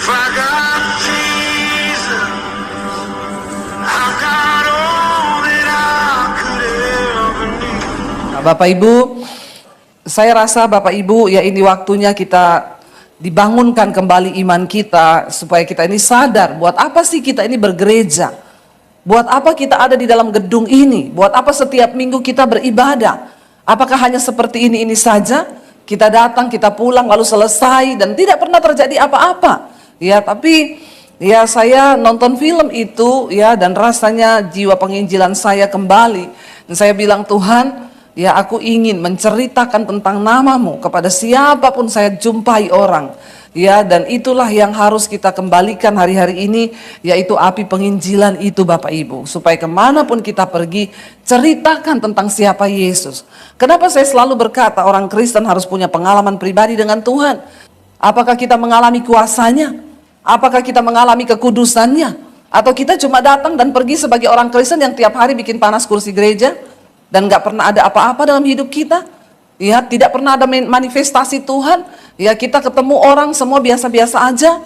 I got Jesus, I got all that I could ever need. Nah, Bapak Ibu, saya rasa Bapak Ibu ya ini waktunya kita dibangunkan kembali iman kita supaya kita ini sadar buat apa sih kita ini bergereja. Buat apa kita ada di dalam gedung ini? Buat apa setiap minggu kita beribadah? Apakah hanya seperti ini saja? Kita datang, kita pulang lalu selesai dan tidak pernah terjadi apa-apa. Ya, tapi ya saya nonton film itu ya dan rasanya jiwa penginjilan saya kembali. Dan saya bilang, Tuhan, ya aku ingin menceritakan tentang namamu kepada siapapun saya jumpai orang. Ya, dan itulah yang harus kita kembalikan hari-hari ini, yaitu api penginjilan itu Bapak Ibu. Supaya kemanapun kita pergi, ceritakan tentang siapa Yesus. Kenapa saya selalu berkata orang Kristen harus punya pengalaman pribadi dengan Tuhan? Apakah kita mengalami kuasanya? Apakah kita mengalami kekudusannya? Atau kita cuma datang dan pergi sebagai orang Kristen yang tiap hari bikin panas kursi gereja? Dan gak pernah ada apa-apa dalam hidup kita? Ya, tidak pernah ada manifestasi Tuhan. Ya, kita ketemu orang semua biasa-biasa aja.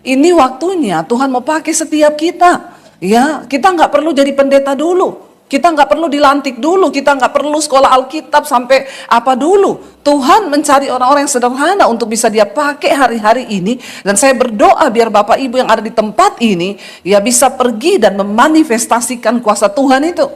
Ini waktunya Tuhan mau pakai setiap kita. Ya, kita nggak perlu jadi pendeta dulu. Kita nggak perlu dilantik dulu. Kita nggak perlu sekolah Alkitab sampai apa dulu. Tuhan mencari orang-orang yang sederhana untuk bisa dia pakai hari-hari ini. Dan saya berdoa biar Bapak Ibu yang ada di tempat ini ya bisa pergi dan memanifestasikan kuasa Tuhan itu.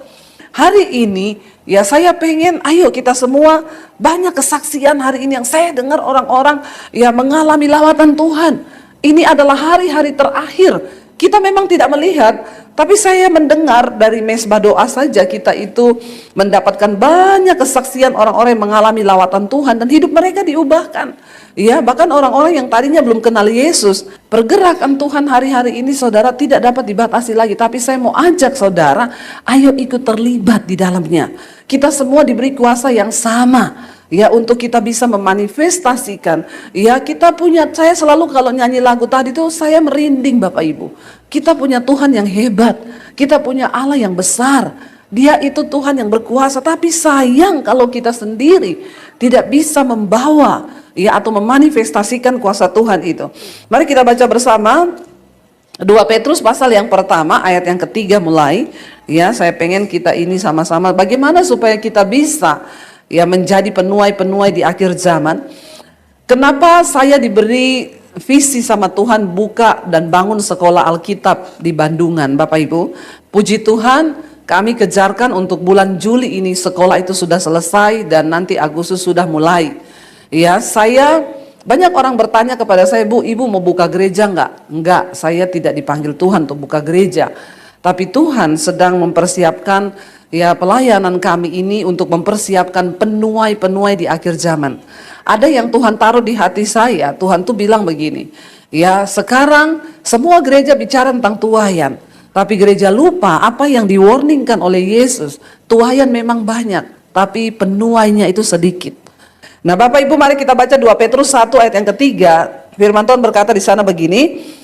Hari ini ya saya pengen ayo kita semua banyak kesaksian hari ini yang saya dengar orang-orang ya mengalami lawatan Tuhan. Ini adalah hari-hari terakhir. Kita memang tidak melihat, tapi saya mendengar dari mesbah doa saja kita itu mendapatkan banyak kesaksian orang-orang yang mengalami lawatan Tuhan dan hidup mereka diubahkan. Ya, bahkan orang-orang yang tadinya belum kenal Yesus, pergerakan Tuhan hari-hari ini saudara tidak dapat dibatasi lagi. Tapi saya mau ajak saudara, ayo ikut terlibat di dalamnya. Kita semua diberi kuasa yang sama. Ya, untuk kita bisa memanifestasikan. Ya, kita punya, saya selalu kalau nyanyi lagu tadi itu saya merinding Bapak Ibu. Kita punya Tuhan yang hebat. Kita punya Allah yang besar. Dia itu Tuhan yang berkuasa. Tapi sayang kalau kita sendiri tidak bisa membawa ya atau memanifestasikan kuasa Tuhan itu. Mari kita baca bersama 2 Petrus pasal yang pertama ayat yang ketiga mulai. Ya, saya pengen kita ini sama-sama bagaimana supaya kita bisa ya menjadi penuai-penuai di akhir zaman. Kenapa saya diberi visi sama Tuhan buka dan bangun sekolah Alkitab di Bandungan, Bapak Ibu? Puji Tuhan, kami kejarkan untuk bulan Juli ini sekolah itu sudah selesai dan nanti Agustus sudah mulai. Ya, banyak orang bertanya kepada saya, Bu, Ibu mau buka gereja enggak? Enggak, saya tidak dipanggil Tuhan untuk buka gereja. Tapi Tuhan sedang mempersiapkan ya pelayanan kami ini untuk mempersiapkan penuai-penuai di akhir zaman. Ada yang Tuhan taruh di hati saya, Tuhan tuh bilang begini, ya sekarang semua gereja bicara tentang tuaian, tapi gereja lupa apa yang di-warningkan oleh Yesus. Tuaian memang banyak, tapi penuainya itu sedikit. Nah Bapak Ibu mari kita baca 2 Petrus 1 ayat yang ketiga. Firman Tuhan berkata di sana begini,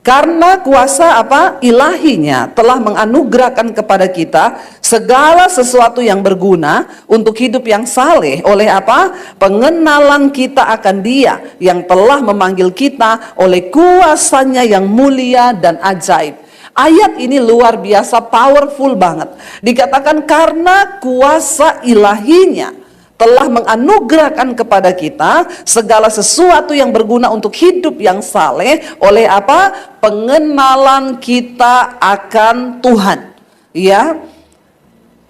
karena kuasa ilahinya telah menganugerahkan kepada kita segala sesuatu yang berguna untuk hidup yang saleh oleh pengenalan kita akan Dia yang telah memanggil kita oleh kuasanya yang mulia dan ajaib. Ayat ini luar biasa powerful banget. Dikatakan karena kuasa ilahinya telah menganugerahkan kepada kita segala sesuatu yang berguna untuk hidup yang saleh oleh pengenalan kita akan Tuhan. Ya,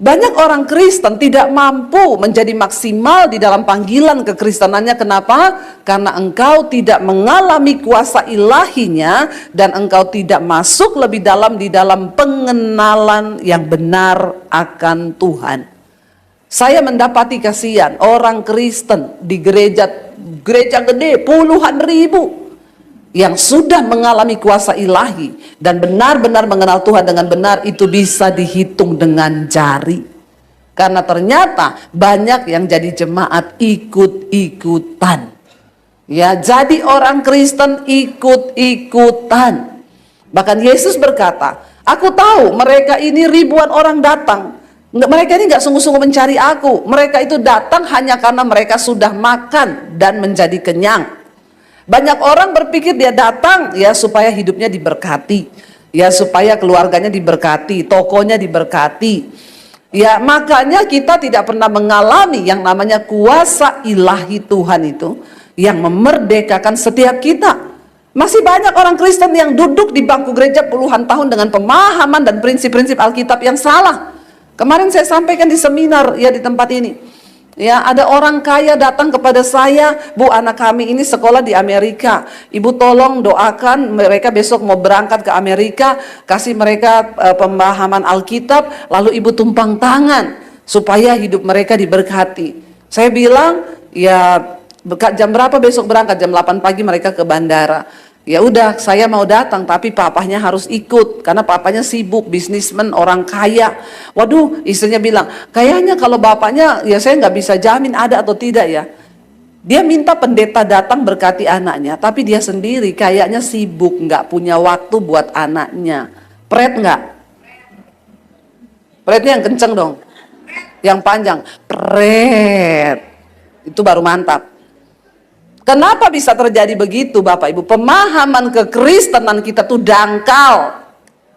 banyak orang Kristen tidak mampu menjadi maksimal di dalam panggilan kekristenannya. Kenapa? Karena engkau tidak mengalami kuasa ilahinya dan engkau tidak masuk lebih dalam di dalam pengenalan yang benar akan Tuhan. Saya mendapati kasihan orang Kristen di gereja gede puluhan ribu yang sudah mengalami kuasa ilahi dan benar-benar mengenal Tuhan dengan benar itu bisa dihitung dengan jari. Karena ternyata banyak yang jadi jemaat ikut-ikutan. Ya, jadi orang Kristen ikut-ikutan. Bahkan Yesus berkata, aku tahu mereka ini ribuan orang datang. Mereka ini gak sungguh-sungguh mencari aku. Mereka itu datang hanya karena mereka sudah makan dan menjadi kenyang. Banyak orang berpikir dia datang ya supaya hidupnya diberkati, ya supaya keluarganya diberkati, tokonya diberkati. Ya, makanya kita tidak pernah mengalami yang namanya kuasa ilahi Tuhan itu yang memerdekakan setiap kita. Masih banyak orang Kristen yang duduk di bangku gereja puluhan tahun dengan pemahaman dan prinsip-prinsip Alkitab yang salah. Kemarin saya sampaikan di seminar ya di tempat ini. Ya, ada orang kaya datang kepada saya, "Bu, anak kami ini sekolah di Amerika. Ibu tolong doakan mereka besok mau berangkat ke Amerika, kasih mereka pemahaman Alkitab, lalu Ibu tumpang tangan supaya hidup mereka diberkati." Saya bilang, "Ya, jam berapa besok berangkat?" Jam 8 pagi mereka ke bandara. Ya udah, saya mau datang tapi papahnya harus ikut karena papanya sibuk, bisnismen, orang kaya. Waduh, istrinya bilang, "Kayaknya kalau bapaknya ya saya nggak bisa jamin ada atau tidak ya." Dia minta pendeta datang berkati anaknya, tapi dia sendiri kayaknya sibuk, nggak punya waktu buat anaknya. Pret nggak? Pretnya yang kenceng dong, yang panjang. Pret, itu baru mantap. Kenapa bisa terjadi begitu Bapak Ibu? Pemahaman kekristenan kita tuh dangkal.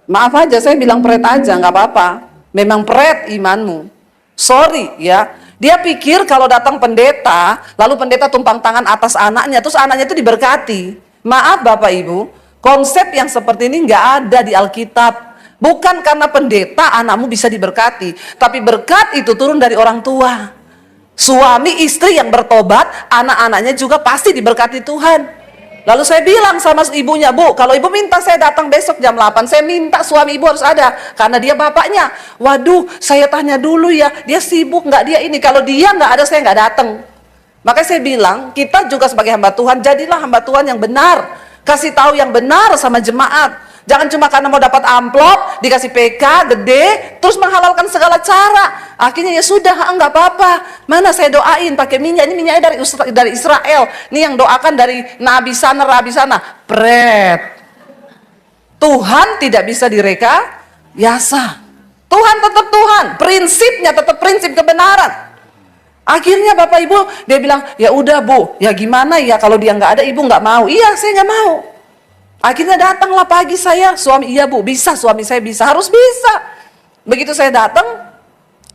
Maaf aja, saya bilang pret aja, nggak apa-apa. Memang pret imanmu. Sorry ya. Dia pikir kalau datang pendeta, lalu pendeta tumpang tangan atas anaknya, terus anaknya itu diberkati. Maaf Bapak Ibu, konsep yang seperti ini nggak ada di Alkitab. Bukan karena pendeta anakmu bisa diberkati, tapi berkat itu turun dari orang tua. Suami istri yang bertobat, anak-anaknya juga pasti diberkati Tuhan. Lalu saya bilang sama ibunya, "Bu, kalau ibu minta saya datang besok jam 8, saya minta suami ibu harus ada, karena dia bapaknya." "Waduh, saya tanya dulu ya, dia sibuk nggak dia ini, kalau dia nggak ada saya nggak datang." Makanya saya bilang, kita juga sebagai hamba Tuhan, jadilah hamba Tuhan yang benar, kasih tahu yang benar sama jemaat. Jangan cuma karena mau dapat amplop, dikasih PK gede, terus menghalalkan segala cara. Akhirnya ya sudah, enggak apa-apa. Mana saya doain pakai minyak, ini minyaknya dari Israel. Ini yang doakan dari nabi sana, rabi sana. Pret. Tuhan tidak bisa direkayasa. Tuhan tetap Tuhan, prinsipnya tetap prinsip kebenaran. Akhirnya Bapak Ibu, dia bilang, "Ya udah Bu, ya gimana ya kalau dia nggak ada, Ibu nggak mau." "Iya, saya nggak mau." Akhirnya datanglah pagi saya, "Suami, iya Bu, bisa, suami saya bisa, harus bisa." Begitu saya datang,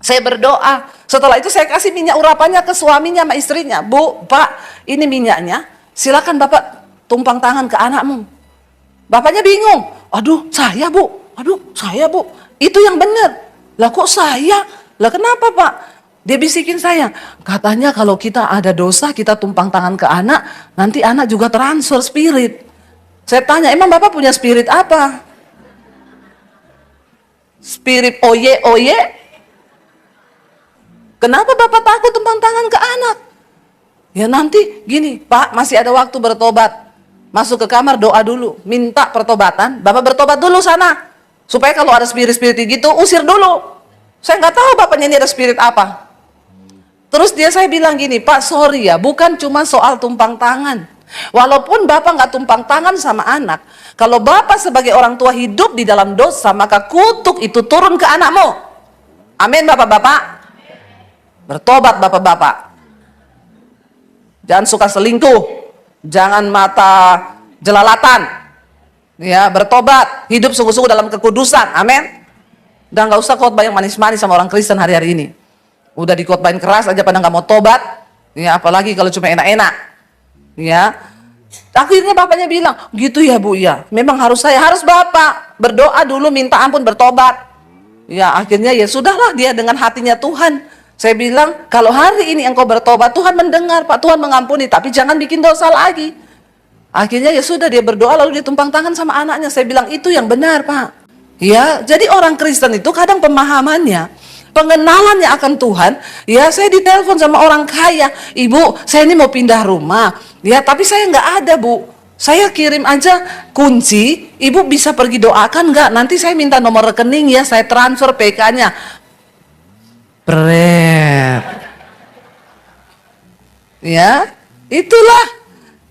saya berdoa. Setelah itu saya kasih minyak urapannya ke suaminya sama istrinya. "Bu, Pak, ini minyaknya, silakan Bapak tumpang tangan ke anakmu." Bapaknya bingung. "Aduh, saya Bu, aduh, saya Bu, itu yang benar." "Lah kok saya? Lah kenapa Pak?" Dia bisikin saya, "Katanya kalau kita ada dosa, kita tumpang tangan ke anak, nanti anak juga transfer spirit." Saya tanya, "Emang Bapak punya spirit apa?" "Spirit oye oye." "Kenapa Bapak takut tumpang tangan ke anak?" "Ya nanti gini Pak, masih ada waktu bertobat. Masuk ke kamar doa dulu, minta pertobatan. Bapak bertobat dulu sana, supaya kalau ada spirit-spirit gitu usir dulu." Saya nggak tahu bapaknya ini ada spirit apa. Terus saya bilang gini, "Pak, sorry ya, bukan cuma soal tumpang tangan. Walaupun Bapak nggak tumpang tangan sama anak, kalau Bapak sebagai orang tua hidup di dalam dosa, maka kutuk itu turun ke anakmu." Amin Bapak-bapak. Bertobat Bapak-bapak. Jangan suka selingkuh, jangan mata jelalatan. Ya, bertobat, hidup sungguh-sungguh dalam kekudusan. Amin. Dan nggak usah khotbah yang manis-manis sama orang Kristen hari-hari ini. Udah dikhotbahin keras aja pada nggak mau tobat. Ya, apalagi kalau cuma enak-enak. Ya, akhirnya bapaknya bilang, "Gitu ya Bu, ya memang harus Bapak berdoa dulu, minta ampun, bertobat." Ya, akhirnya ya sudahlah, dia dengan hatinya Tuhan. Saya bilang, "Kalau hari ini engkau bertobat, Tuhan mendengar Pak, Tuhan mengampuni, tapi jangan bikin dosa lagi." Akhirnya ya sudah, dia berdoa lalu dia tumpang tangan sama anaknya. Saya bilang, "Itu yang benar Pak." Ya, jadi orang Kristen itu kadang pemahamannya, pengenalannya akan Tuhan, ya saya ditelepon sama orang kaya, "Ibu, saya ini mau pindah rumah, ya tapi saya nggak ada Bu, saya kirim aja kunci, Ibu bisa pergi doakan nggak? Nanti saya minta nomor rekening ya, saya transfer PK-nya." Pret. Ya, itulah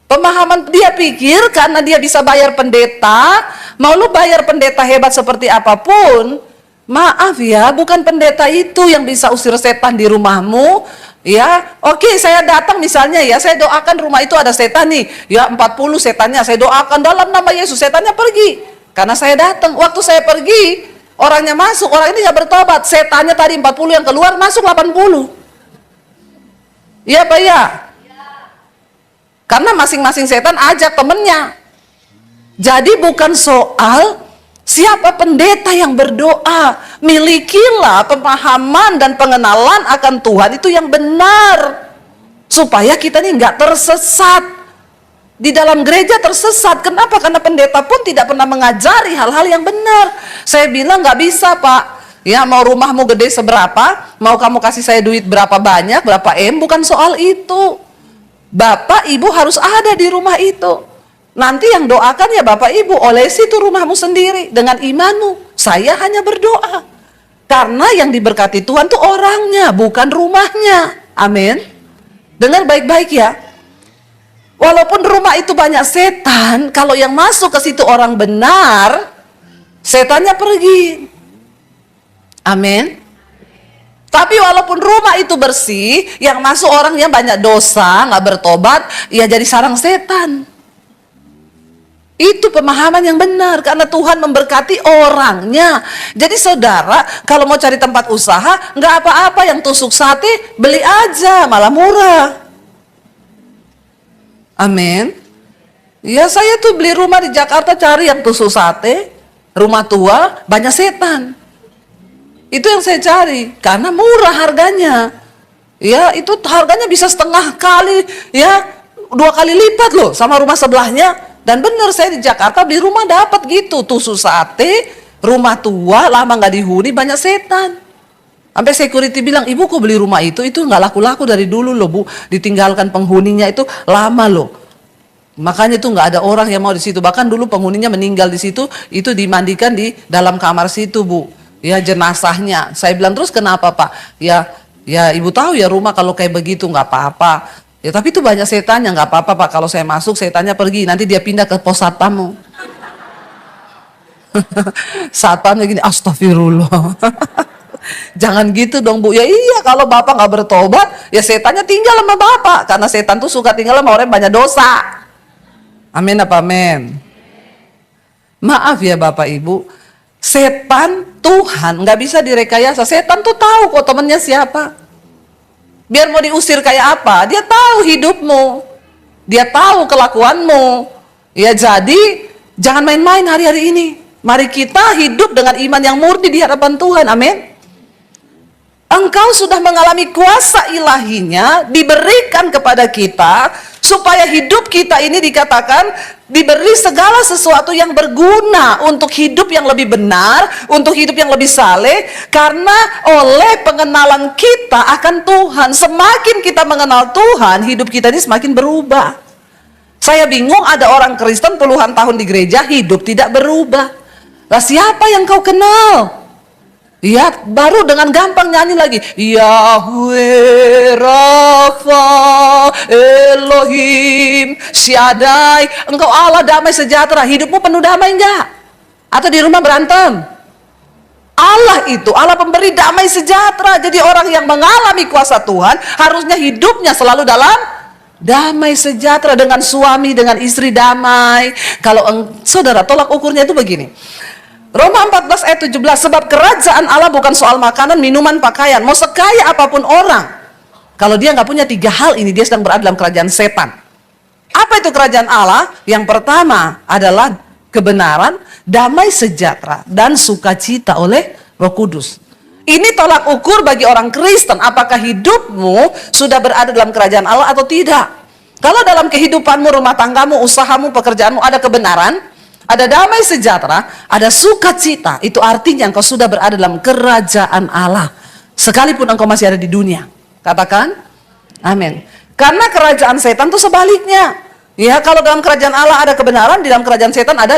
pemahaman. Dia pikir karena dia bisa bayar pendeta, mau lu bayar pendeta hebat seperti apapun, maaf ya, bukan pendeta itu yang bisa usir setan di rumahmu, Ya, oke, saya datang misalnya ya, saya doakan rumah itu ada setan nih. Ya, 40 setannya, saya doakan dalam nama Yesus, setannya pergi. Karena saya datang, waktu saya pergi, orangnya masuk, orang ini nggak bertobat. Setannya tadi 40 yang keluar, masuk 80. Iya Pak ya? Karena masing-masing setan ajak temennya. Jadi bukan soal siapa pendeta yang berdoa. Milikilah pemahaman dan pengenalan akan Tuhan itu yang benar. Supaya kita ini nggak tersesat. Di dalam gereja tersesat. Kenapa? Karena pendeta pun tidak pernah mengajari hal-hal yang benar. Saya bilang nggak bisa Pak. Ya, mau rumahmu gede seberapa, mau kamu kasih saya duit berapa banyak, berapa M, bukan soal itu. Bapak Ibu harus ada di rumah itu. Nanti yang doakan ya Bapak Ibu, olesi itu rumahmu sendiri dengan imanmu. Saya hanya berdoa. Karena yang diberkati Tuhan tuh orangnya, bukan rumahnya. Amin. Dengar baik-baik ya. Walaupun rumah itu banyak setan, kalau yang masuk ke situ orang benar, setannya pergi. Amin. Tapi walaupun rumah itu bersih, yang masuk orangnya banyak dosa, nggak bertobat, ya jadi sarang setan. Itu pemahaman yang benar, karena Tuhan memberkati orangnya. Jadi saudara, kalau mau cari tempat usaha, nggak apa-apa, yang tusuk sate, beli aja, malah murah. Amin. Ya saya tuh beli rumah di Jakarta, cari yang tusuk sate, rumah tua, banyak setan. Itu yang saya cari, karena murah harganya. Ya, itu harganya bisa setengah kali, ya 2 kali lipat loh sama rumah sebelahnya. Dan benar saya di Jakarta beli rumah dapat gitu, tusuk sate, rumah tua, lama nggak dihuni, banyak setan. Sampai security bilang, ibu kok beli rumah itu nggak laku-laku dari dulu loh bu, ditinggalkan penghuninya itu lama loh. Makanya itu nggak ada orang yang mau di situ. Bahkan dulu penghuninya meninggal di situ, itu dimandikan di dalam kamar situ bu. Ya jenazahnya. Saya bilang terus kenapa Pak? Ya ibu tahu ya rumah kalau kayak begitu nggak apa-apa. Ya tapi itu banyak setannya, nggak apa-apa Pak. Kalau saya masuk setannya pergi, nanti dia pindah ke pos satpammu. Satpamnya gini, astagfirullah. Jangan gitu dong bu. Ya iya, kalau Bapak nggak bertobat, ya setannya tinggal sama Bapak. Karena setan tuh suka tinggal sama orang yang banyak dosa. Amin apa amin? Maaf ya Bapak Ibu. Setan Tuhan nggak bisa direkayasa. Setan tuh tahu kok temennya siapa. Biar mau diusir kayak apa, dia tahu hidupmu, dia tahu kelakuanmu. Ya jadi jangan main-main hari-hari ini. Mari kita hidup dengan iman yang murni di hadapan Tuhan. Amin. Engkau sudah mengalami kuasa ilahinya diberikan kepada kita supaya hidup kita ini dikatakan diberi segala sesuatu yang berguna untuk hidup yang lebih benar, untuk hidup yang lebih saleh, karena oleh pengenalan kita akan Tuhan. Semakin kita mengenal Tuhan, hidup kita ini semakin berubah. Saya bingung ada orang Kristen puluhan tahun di gereja hidup tidak berubah. Lah siapa yang kau kenal? Ya, baru dengan gampang nyanyi lagi. Yahweh Rafa Elohim Shaddai. Engkau Allah damai sejahtera. Hidupmu penuh damai enggak? Atau di rumah berantem? Allah itu Allah pemberi damai sejahtera. Jadi orang yang mengalami kuasa Tuhan harusnya hidupnya selalu dalam damai sejahtera, dengan suami, dengan istri damai. Kalau saudara, tolak ukurnya itu begini. Roma 14 ayat 17, sebab kerajaan Allah bukan soal makanan, minuman, pakaian. Mau sekaya apapun orang, kalau dia nggak punya 3 hal ini, dia sedang berada dalam kerajaan setan. Apa itu kerajaan Allah? Yang pertama adalah kebenaran, damai sejahtera, dan sukacita oleh Roh Kudus. Ini tolak ukur bagi orang Kristen, apakah hidupmu sudah berada dalam kerajaan Allah atau tidak. Kalau dalam kehidupanmu, rumah tanggamu, usahamu, pekerjaanmu ada kebenaran, ada damai sejahtera, ada sukacita, itu artinya engkau sudah berada dalam kerajaan Allah. Sekalipun engkau masih ada di dunia. Katakan, amin. Karena kerajaan setan itu sebaliknya. Ya, kalau dalam kerajaan Allah ada kebenaran, di dalam kerajaan setan ada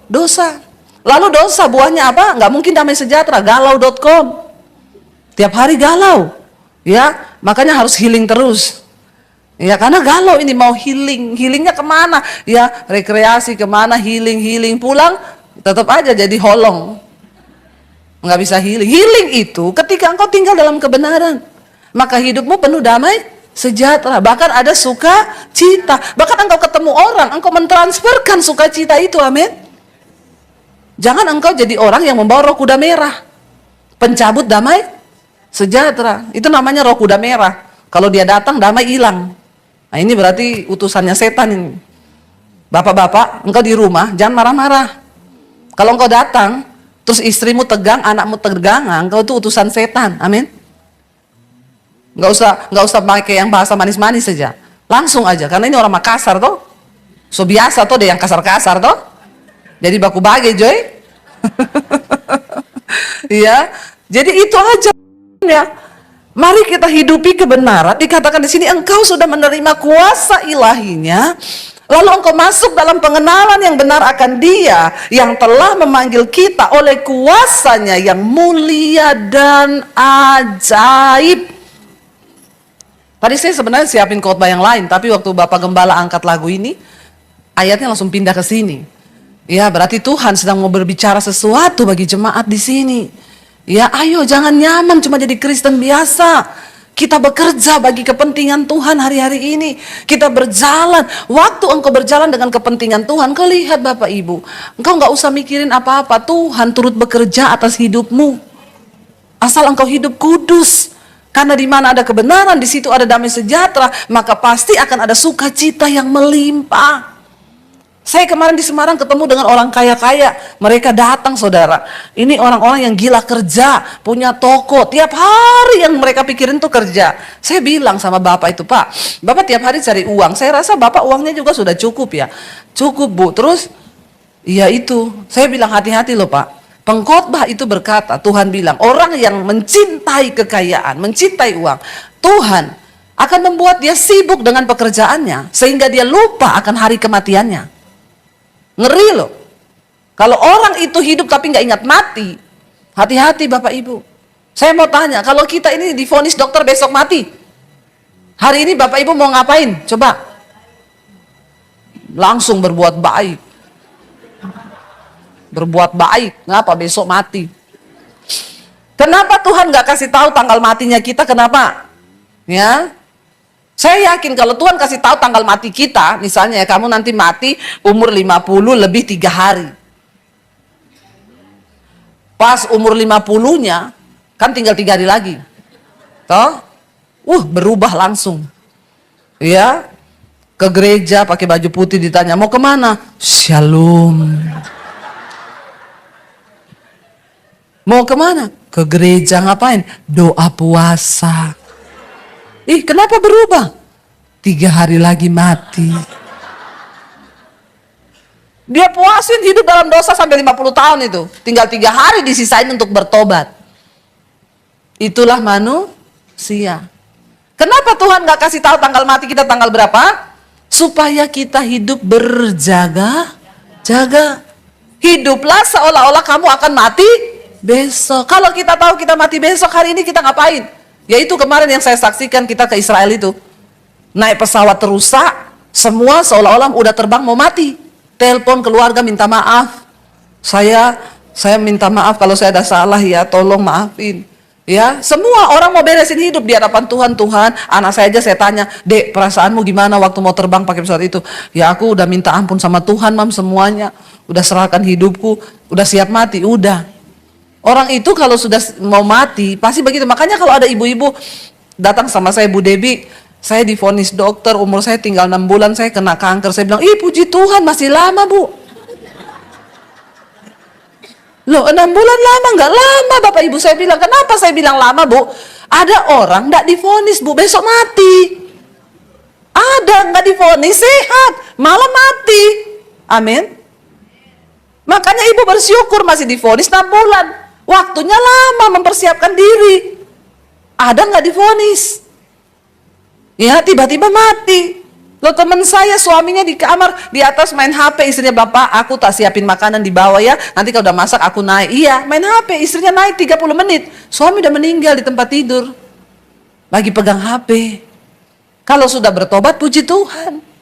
dosa. Lalu dosa buahnya apa? Nggak mungkin damai sejahtera. Galau.com. Tiap hari galau. Ya, makanya harus healing terus. Ya, karena galau ini mau healing. Healingnya kemana? Ya, rekreasi kemana, healing. Pulang, tetap aja jadi holong. Nggak bisa healing. Healing itu ketika engkau tinggal dalam kebenaran. maka hidupmu penuh damai sejahtera. Bahkan ada sukacita. Bahkan engkau ketemu orang, engkau mentransferkan sukacita itu, amin. Jangan engkau jadi orang yang membawa roh kuda merah, pencabut damai sejahtera. Itu namanya roh kuda merah. Kalau dia datang, damai hilang. Nah, ini berarti utusannya setan ini. Bapak-bapak, engkau di rumah jangan marah-marah. Kalau engkau datang, terus istrimu tegang, anakmu tegang, engkau itu utusan setan, amin. Nggak usah pakai yang bahasa manis-manis saja, langsung aja. Karena ini orang Makassar toh, so biasa toh deh yang kasar-kasar toh. Jadi baku bage Joy. Iya, jadi itu aja ya. Mari kita hidupi kebenaran. Dikatakan di sini engkau sudah menerima kuasa ilahinya, lalu engkau masuk dalam pengenalan yang benar akan Dia yang telah memanggil kita oleh kuasanya yang mulia dan ajaib. Tadi saya sebenarnya siapin khotbah yang lain, tapi waktu Bapak Gembala angkat lagu ini, ayatnya langsung pindah ke sini. Ya, berarti Tuhan sedang mau berbicara sesuatu bagi jemaat di sini. Ya, ayo jangan nyaman cuma jadi Kristen biasa. Kita bekerja bagi kepentingan Tuhan hari-hari ini. Kita berjalan. Waktu engkau berjalan dengan kepentingan Tuhan, kau lihat Bapak Ibu, engkau nggak usah mikirin apa-apa. Tuhan turut bekerja atas hidupmu. Asal engkau hidup kudus. Karena di mana ada kebenaran, di situ ada damai sejahtera, maka pasti akan ada sukacita yang melimpah. Saya kemarin di Semarang ketemu dengan orang kaya-kaya. Mereka datang saudara. Ini orang-orang yang gila kerja, punya toko. Tiap hari yang mereka pikirin tuh kerja. Saya bilang sama Bapak itu, Pak, Bapak tiap hari cari uang. Saya rasa Bapak uangnya juga sudah cukup ya. Cukup Bu. Terus, iya itu. Saya bilang hati-hati loh Pak. Pengkhotbah itu berkata, Tuhan bilang, orang yang mencintai kekayaan, mencintai uang, Tuhan akan membuat dia sibuk dengan pekerjaannya. Sehingga dia lupa akan hari kematiannya. Ngeri loh. Kalau orang itu hidup tapi nggak ingat mati, hati-hati Bapak Ibu. Saya mau tanya, kalau kita ini divonis dokter besok mati, hari ini Bapak Ibu mau ngapain? Coba. Langsung berbuat baik. Berbuat baik, ngapa besok mati? Kenapa Tuhan nggak kasih tahu tanggal matinya kita? Kenapa? Ya, saya yakin kalau Tuhan kasih tahu tanggal mati kita, misalnya ya, kamu nanti mati umur 50 lebih 3 hari. Pas umur 50-nya, kan tinggal 3 hari lagi. Toh? Berubah langsung. Ya, ke gereja pakai baju putih ditanya, mau kemana? Shalom. Mau kemana? Ke gereja ngapain? Doa puasa. Kenapa berubah? 3 hari lagi mati. Dia puasin hidup dalam dosa sampai 50 tahun itu. Tinggal 3 hari disisain untuk bertobat. Itulah manusia. Kenapa Tuhan gak kasih tahu tanggal mati kita tanggal berapa? Supaya kita hidup berjaga-jaga. Hiduplah seolah-olah kamu akan mati besok. Kalau kita tahu kita mati besok, hari ini kita ngapain? Yaitu kemarin yang saya saksikan, kita ke Israel itu. Naik pesawat terusak, semua seolah-olah udah terbang mau mati. Telepon keluarga minta maaf. Saya minta maaf kalau saya ada salah ya, tolong maafin. Ya, semua orang mau beresin hidup di hadapan Tuhan. Tuhan, anak saya aja saya tanya, Dek, perasaanmu gimana waktu mau terbang pakai pesawat itu? Ya aku udah minta ampun sama Tuhan, Mam, semuanya. Udah serahkan hidupku, udah siap mati, udah. Orang itu kalau sudah mau mati, pasti begitu. Makanya kalau ada ibu-ibu datang sama saya, Bu Debi, saya divonis dokter, umur saya tinggal 6 bulan, saya kena kanker. Saya bilang, puji Tuhan masih lama Bu. Loh 6 bulan lama? Nggak lama Bapak Ibu. Saya bilang, kenapa saya bilang lama Bu? Ada orang nggak divonis Bu, besok mati. Ada nggak divonis, sehat, malah mati. Amin. Makanya ibu bersyukur masih divonis 6 bulan. Waktunya lama mempersiapkan diri. Ada nggak divonis? Ya tiba-tiba mati. Loh teman saya suaminya di kamar di atas main HP, istrinya, Bapak aku tak siapin makanan di bawah ya, nanti kalau udah masak aku naik. Iya main HP, istrinya naik 30 menit. Suami udah meninggal di tempat tidur, lagi pegang HP. Kalau sudah bertobat puji Tuhan.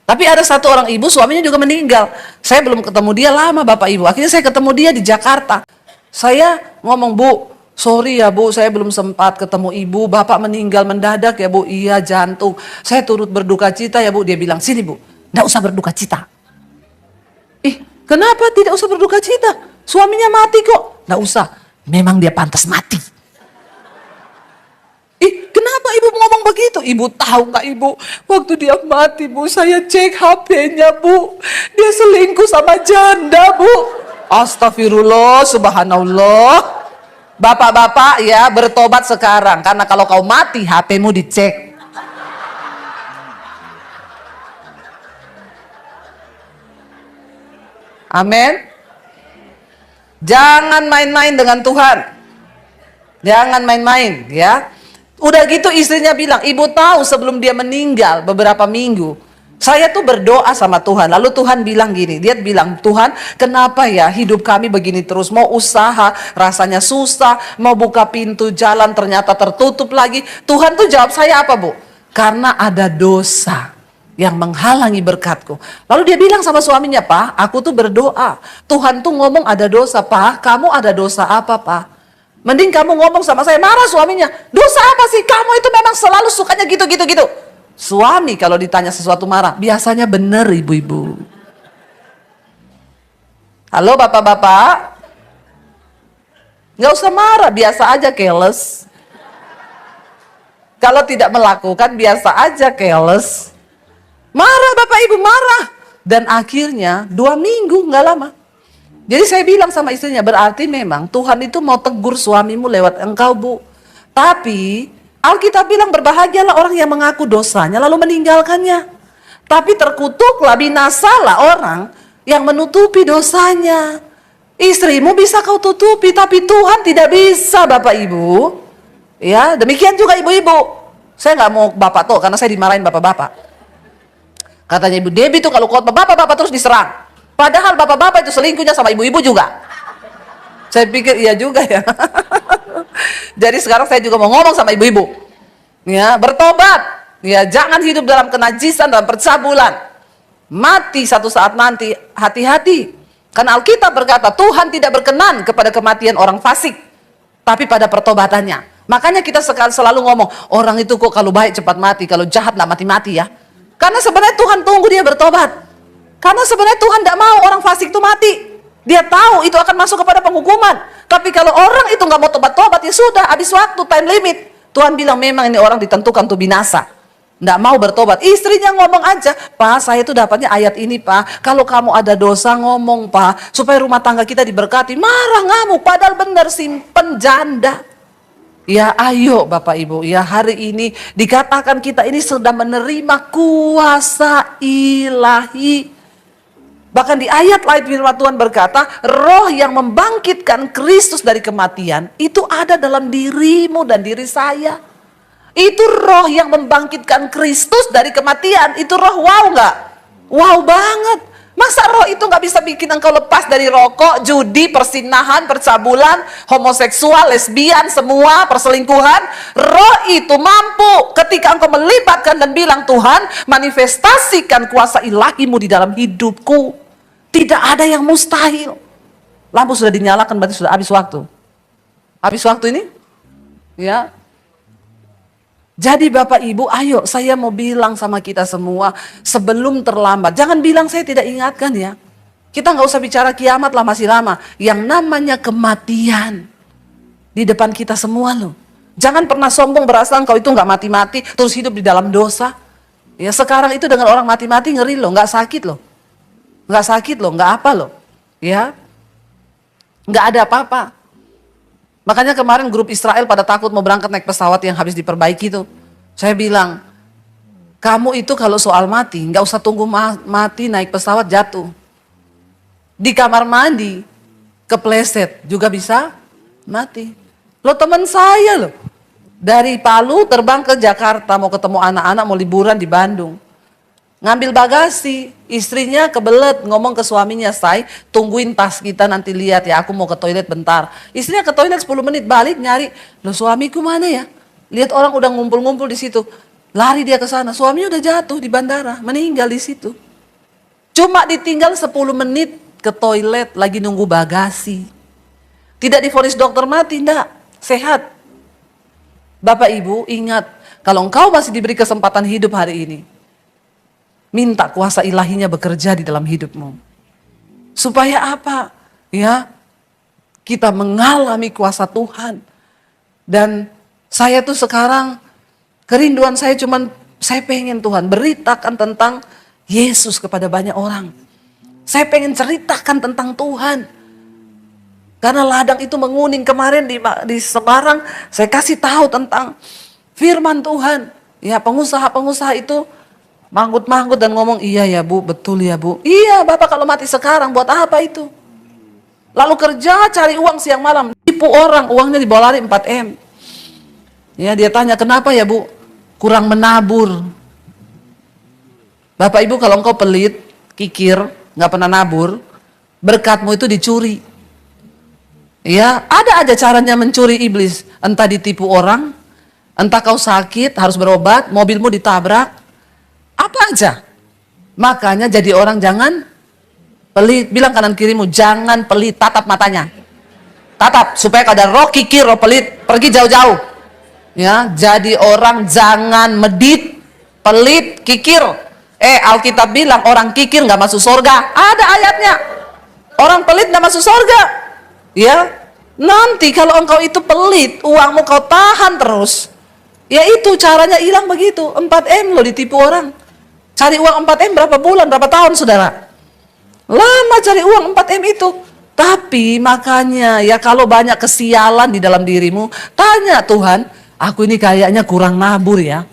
Tapi ada satu orang ibu, suaminya juga meninggal. Saya belum ketemu dia lama Bapak Ibu. Akhirnya saya ketemu dia di Jakarta. Saya ngomong, Bu, Sorry ya Bu, saya belum sempat ketemu ibu. Bapak meninggal mendadak ya Bu. Iya, jantung. Saya turut berduka cita ya Bu. Dia bilang, sini Bu, nggak usah berduka cita. Ih, kenapa tidak usah berduka cita? Suaminya mati kok. Nggak usah, memang dia pantas mati. Ih, kenapa ibu ngomong begitu? Ibu tahu nggak ibu? Waktu dia mati Bu, saya cek HP-nya Bu. Dia selingkuh sama janda Bu. Astagfirullah, subhanallah. Bapak-bapak ya, bertobat sekarang. Karena kalau kau mati, HP-mu dicek. Amin. Jangan main-main dengan Tuhan. Jangan main-main ya. Udah gitu istrinya bilang, ibu tahu sebelum dia meninggal beberapa minggu, saya tuh berdoa sama Tuhan. Lalu Tuhan bilang gini, dia bilang, Tuhan kenapa ya hidup kami begini terus? Mau usaha rasanya susah, mau buka pintu jalan ternyata tertutup lagi. Tuhan tuh jawab saya apa Bu? Karena ada dosa yang menghalangi berkatku. Lalu dia bilang sama suaminya, Pak, aku tuh berdoa. Tuhan tuh ngomong ada dosa. Pak, kamu ada dosa apa Pak? Mending kamu ngomong sama saya. Marah suaminya, dosa apa sih? Kamu itu memang selalu sukanya gitu. Suami kalau ditanya sesuatu marah, biasanya benar ibu-ibu. Halo bapak-bapak, nggak usah marah, biasa aja careless. Kalau tidak melakukan, biasa aja careless. Marah bapak ibu, marah. Dan akhirnya 2 minggu, nggak lama. Jadi saya bilang sama istrinya, berarti memang Tuhan itu mau tegur suamimu lewat engkau Bu. Tapi Alkitab bilang berbahagialah orang yang mengaku dosanya lalu meninggalkannya. Tapi terkutuklah, binasalah orang yang menutupi dosanya. Istrimu bisa kau tutupi, tapi Tuhan tidak bisa Bapak Ibu. Ya, demikian juga ibu-ibu. Saya nggak mau bapak tuh, karena saya dimarahin bapak-bapak. Katanya Ibu Debbie tuh kalau khotbah bapak-bapak terus diserang. Padahal bapak-bapak itu selingkuhnya sama ibu-ibu juga. Saya pikir iya juga ya. Jadi sekarang saya juga mau ngomong sama ibu-ibu. Ya, bertobat. Ya, jangan hidup dalam kenajisan, dalam percabulan. Mati satu saat nanti, hati-hati. Karena Alkitab berkata, Tuhan tidak berkenan kepada kematian orang fasik, tapi pada pertobatannya. Makanya kita selalu ngomong, orang itu kok kalau baik cepat mati, kalau jahat nggak mati-mati ya. Karena sebenarnya Tuhan tunggu dia bertobat. Karena sebenarnya Tuhan tidak mau orang fasik itu mati. Dia tahu itu akan masuk kepada penghukuman. Tapi kalau orang itu nggak mau tobat-tobat, ya sudah, habis waktu, time limit. Tuhan bilang memang ini orang ditentukan untuk binasa. Nggak mau bertobat. Istrinya ngomong aja, Pak, saya itu dapatnya ayat ini Pak. Kalau kamu ada dosa ngomong Pak, supaya rumah tangga kita diberkati. Marah ngamuk, padahal benar simpen janda. Ya ayo Bapak Ibu, ya hari ini dikatakan kita ini sudah menerima kuasa ilahi. Bahkan di ayat lain firman Tuhan berkata, roh yang membangkitkan Kristus dari kematian, itu ada dalam dirimu dan diri saya. Itu roh yang membangkitkan Kristus dari kematian. Itu roh wow nggak? Wow banget. Masa roh itu nggak bisa bikin engkau lepas dari rokok, judi, persinahan, percabulan, homoseksual, lesbian, semua perselingkuhan. Roh itu mampu ketika engkau melibatkan dan bilang, Tuhan manifestasikan kuasa ilahimu di dalam hidupku. Tidak ada yang mustahil. Lampu sudah dinyalakan, berarti sudah habis waktu. Habis waktu ini? Ya. Jadi Bapak Ibu, ayo saya mau bilang sama kita semua, sebelum terlambat. Jangan bilang saya tidak ingatkan ya. Kita nggak usah bicara kiamat lah, masih lama. Yang namanya kematian di depan kita semua loh. Jangan pernah sombong berasa engkau itu nggak mati-mati, terus hidup di dalam dosa. Ya sekarang itu dengan orang mati-mati ngeri loh, nggak sakit loh. Nggak sakit loh, nggak apa loh. Ya, nggak ada apa-apa. Makanya kemarin grup Israel pada takut mau berangkat naik pesawat yang habis diperbaiki tuh. Saya bilang, kamu itu kalau soal mati, nggak usah tunggu mati naik pesawat jatuh. Di kamar mandi, kepleset juga bisa mati. Lo teman saya loh, dari Palu terbang ke Jakarta mau ketemu anak-anak, mau liburan di Bandung. Ngambil bagasi, istrinya kebelet ngomong ke suaminya, say tungguin tas kita nanti lihat ya, aku mau ke toilet bentar. Istrinya ke toilet 10 menit balik nyari, loh suamiku mana ya? Lihat orang udah ngumpul-ngumpul di situ, lari dia ke sana, suaminya udah jatuh di bandara, meninggal di situ. Cuma ditinggal 10 menit ke toilet lagi nunggu bagasi. Tidak divonis dokter mati, enggak. sehat. Bapak Ibu ingat, kalau engkau masih diberi kesempatan hidup hari ini, minta kuasa ilahinya bekerja di dalam hidupmu. Supaya apa? Ya, kita mengalami kuasa Tuhan. Dan saya tuh sekarang, kerinduan saya cuman, saya pengen Tuhan beritakan tentang Yesus kepada banyak orang. Saya pengen ceritakan tentang Tuhan. Karena ladang itu menguning kemarin di Semarang, saya kasih tahu tentang firman Tuhan. Ya, pengusaha-pengusaha itu manggut-manggut dan ngomong, iya ya Bu, betul ya Bu. Iya Bapak, kalau mati sekarang buat apa itu? Lalu kerja cari uang siang malam, tipu orang, uangnya dibawa lari 4M. Ya, dia tanya, kenapa ya Bu? Kurang menabur. Bapak Ibu, kalau engkau pelit, kikir, nggak pernah nabur, berkatmu itu dicuri. Ya, ada aja caranya mencuri iblis. Entah ditipu orang, entah kau sakit, harus berobat, mobilmu ditabrak, apa aja. Makanya jadi orang jangan pelit. Bilang kanan kirimu, jangan pelit, tatap matanya. Tatap, supaya kada roh kikir, roh pelit, pergi jauh-jauh. Ya, jadi orang jangan medit, pelit, kikir. Alkitab bilang orang kikir nggak masuk surga. Ada ayatnya. Orang pelit nggak masuk surga. Ya, nanti kalau engkau itu pelit, uangmu kau tahan terus. Ya itu caranya hilang begitu. 4M lo ditipu orang. Cari uang 4M berapa bulan, berapa tahun saudara? Lama cari uang 4M itu. Tapi makanya ya kalau banyak kesialan di dalam dirimu, tanya Tuhan, aku ini kayaknya kurang nabur ya.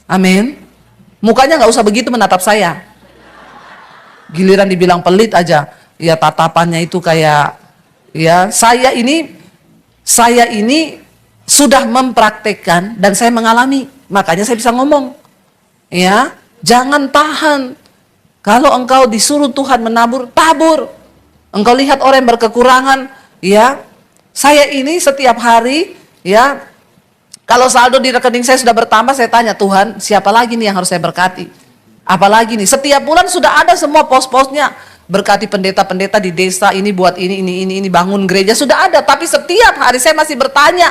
Amin. Mukanya nggak usah begitu menatap saya. Giliran dibilang pelit aja, ya tatapannya itu kayak, ya saya ini sudah mempraktekkan dan saya mengalami, makanya saya bisa ngomong. Ya, jangan tahan. Kalau engkau disuruh Tuhan menabur, tabur. Engkau lihat orang yang berkekurangan, ya. Saya ini setiap hari, ya, kalau saldo di rekening saya sudah bertambah, saya tanya Tuhan, siapa lagi nih yang harus saya berkati? Apalagi nih, setiap bulan sudah ada semua pos-posnya. Berkati pendeta-pendeta di desa, ini buat ini, bangun gereja, sudah ada. Tapi setiap hari saya masih bertanya,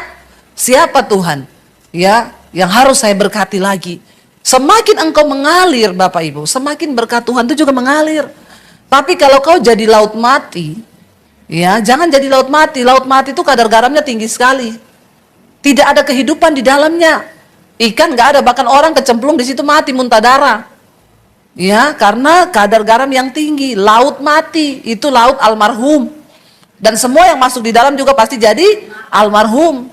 siapa Tuhan? Ya, yang harus saya berkati lagi. Semakin engkau mengalir Bapak Ibu, semakin berkat Tuhan itu juga mengalir. Tapi kalau kau jadi laut mati, ya jangan jadi laut mati. Laut mati itu kadar garamnya tinggi sekali. Tidak ada kehidupan di dalamnya. Ikan nggak ada, bahkan orang kecemplung di situ mati muntah darah. Ya, karena kadar garam yang tinggi. Laut mati, itu laut almarhum. Dan semua yang masuk di dalam juga pasti jadi almarhum.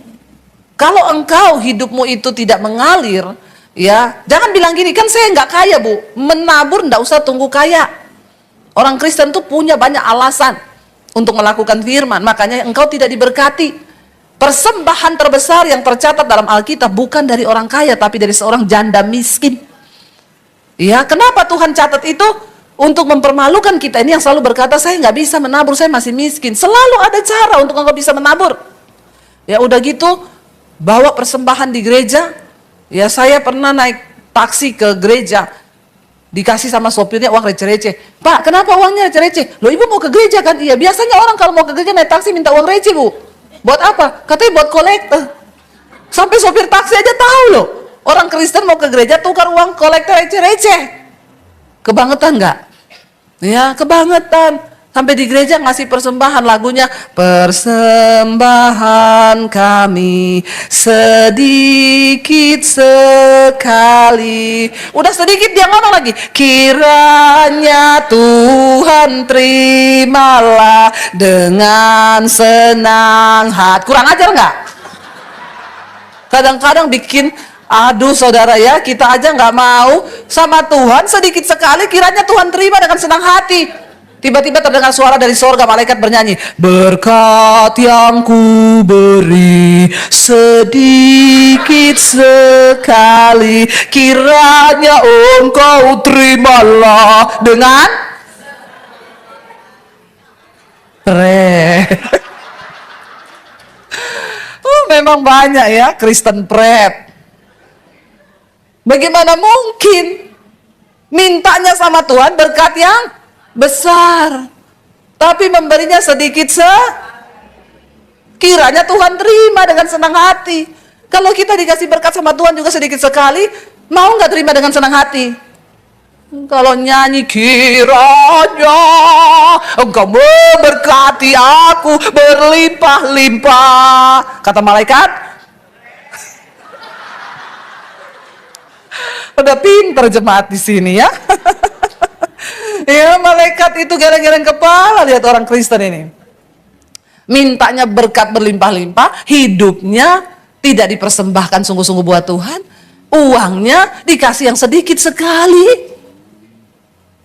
Kalau engkau hidupmu itu tidak mengalir, ya jangan bilang gini, kan saya nggak kaya Bu. Menabur nggak usah tunggu kaya. Orang Kristen tuh punya banyak alasan untuk melakukan firman. Makanya engkau tidak diberkati. Persembahan terbesar yang tercatat dalam Alkitab bukan dari orang kaya, tapi dari seorang janda miskin. Ya, kenapa Tuhan catat itu? Untuk mempermalukan kita ini yang selalu berkata, saya nggak bisa menabur, saya masih miskin. Selalu ada cara untuk engkau bisa menabur. Ya udah gitu, bawa persembahan di gereja. Ya saya pernah naik taksi ke gereja, dikasih sama sopirnya uang receh-receh. Pak, kenapa uangnya receh-receh? Loh ibu mau ke gereja kan? Iya, biasanya orang kalau mau ke gereja naik taksi minta uang receh Bu. Buat apa? Katanya buat kolektor. Sampai sopir taksi aja tahu loh. Orang Kristen mau ke gereja tukar uang kolektor receh-receh. Kebangetan nggak? Ya kebangetan. Sampai di gereja ngasih persembahan, lagunya persembahan kami sedikit sekali. Udah sedikit dia ngomong lagi, kiranya Tuhan terimalah dengan senang hati. Kurang ajar nggak? Kadang-kadang bikin, aduh saudara ya, kita aja nggak mau sama Tuhan sedikit sekali, kiranya Tuhan terima dengan senang hati. Tiba-tiba terdengar suara dari sorga, malaikat bernyanyi, berkat yang ku beri sedikit sekali, kiranya engkau terimalah dengan memang banyak ya Kristen prep. Bagaimana mungkin mintanya sama Tuhan berkat yang besar, tapi memberinya sedikit Kiranya Tuhan terima dengan senang hati. Kalau kita dikasih berkat sama Tuhan juga sedikit sekali, mau nggak terima dengan senang hati? Kalau nyanyi, kiranya Engkau memberkati aku berlimpah-limpah, kata malaikat, udah pinter jemaat di sini ya. Ya, malaikat itu geleng-geleng kepala lihat orang Kristen ini. Mintanya berkat berlimpah-limpah, hidupnya tidak dipersembahkan sungguh-sungguh buat Tuhan, uangnya dikasih yang sedikit sekali.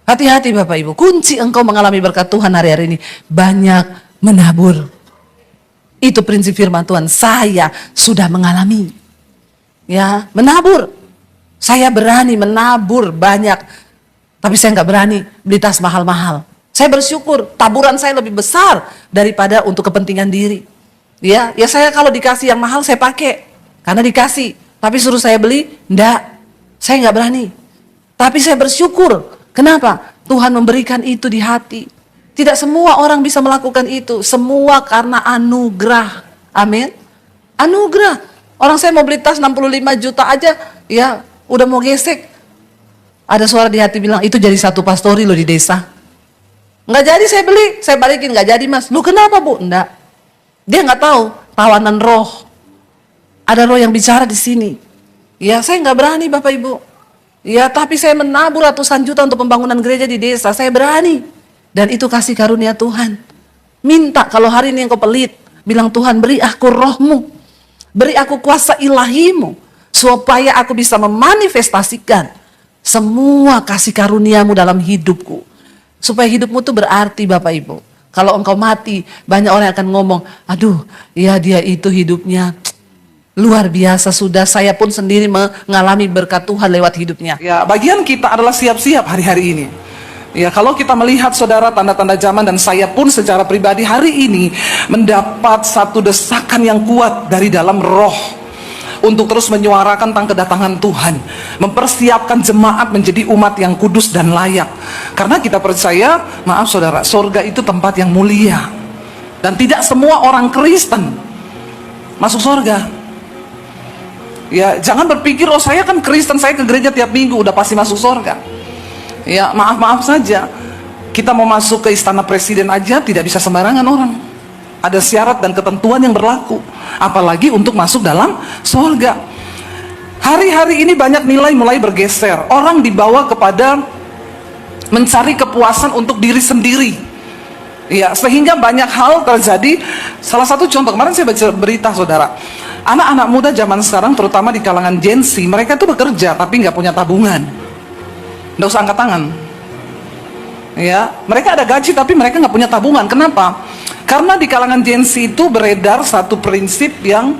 Hati-hati Bapak Ibu, kunci engkau mengalami berkat Tuhan hari-hari ini, banyak menabur. Itu prinsip firman Tuhan, saya sudah mengalami. Ya, menabur. Saya berani menabur banyak, tapi saya nggak berani beli tas mahal-mahal. Saya bersyukur taburan saya lebih besar daripada untuk kepentingan diri. Ya saya kalau dikasih yang mahal saya pakai karena dikasih. Tapi suruh saya beli, enggak. Saya nggak berani. Tapi saya bersyukur. Kenapa? Tuhan memberikan itu di hati. Tidak semua orang bisa melakukan itu. Semua karena anugerah. Amin. Anugerah. Orang saya mau beli tas 65 juta aja, ya udah mau gesek. Ada suara di hati bilang, itu jadi satu pastori loh di desa. Nggak jadi saya beli, saya balikin, nggak jadi mas. Lu kenapa bu? Enggak. Dia nggak tahu tawanan roh. Ada roh yang bicara di sini. Ya saya nggak berani Bapak Ibu. Ya tapi saya menabur ratusan juta untuk pembangunan gereja di desa. Saya berani. Dan itu kasih karunia Tuhan. Minta kalau hari ini engkau pelit, bilang Tuhan beri aku rohmu. Beri aku kuasa ilahimu. Supaya aku bisa memanifestasikan semua kasih karuniamu dalam hidupku. Supaya hidupmu itu berarti Bapak Ibu. Kalau engkau mati, banyak orang akan ngomong, aduh ya dia itu hidupnya luar biasa, sudah saya pun sendiri mengalami berkat Tuhan lewat hidupnya. Ya, bagian kita adalah siap-siap hari-hari ini. Ya, kalau kita melihat saudara tanda-tanda zaman, dan saya pun secara pribadi hari ini mendapat satu desakan yang kuat dari dalam roh untuk terus menyuarakan tentang kedatangan Tuhan, mempersiapkan jemaat menjadi umat yang kudus dan layak. Karena kita percaya, maaf saudara, surga itu tempat yang mulia, dan tidak semua orang Kristen masuk surga. Ya, jangan berpikir, oh saya kan Kristen, saya ke gereja tiap minggu, udah pasti masuk surga. Ya, maaf saja, kita mau masuk ke istana presiden aja tidak bisa sembarangan orang. Ada syarat dan ketentuan yang berlaku, apalagi untuk masuk dalam surga. Hari-hari ini banyak nilai mulai bergeser. Orang dibawa kepada mencari kepuasan untuk diri sendiri. Ya, sehingga banyak hal terjadi. Salah satu contoh, kemarin saya baca berita saudara, anak-anak muda zaman sekarang, terutama di kalangan Gen Z, mereka tuh bekerja tapi nggak punya tabungan. Nggak usah angkat tangan. Ya, mereka ada gaji tapi mereka nggak punya tabungan. Kenapa? Karena di kalangan Gen Z itu beredar satu prinsip yang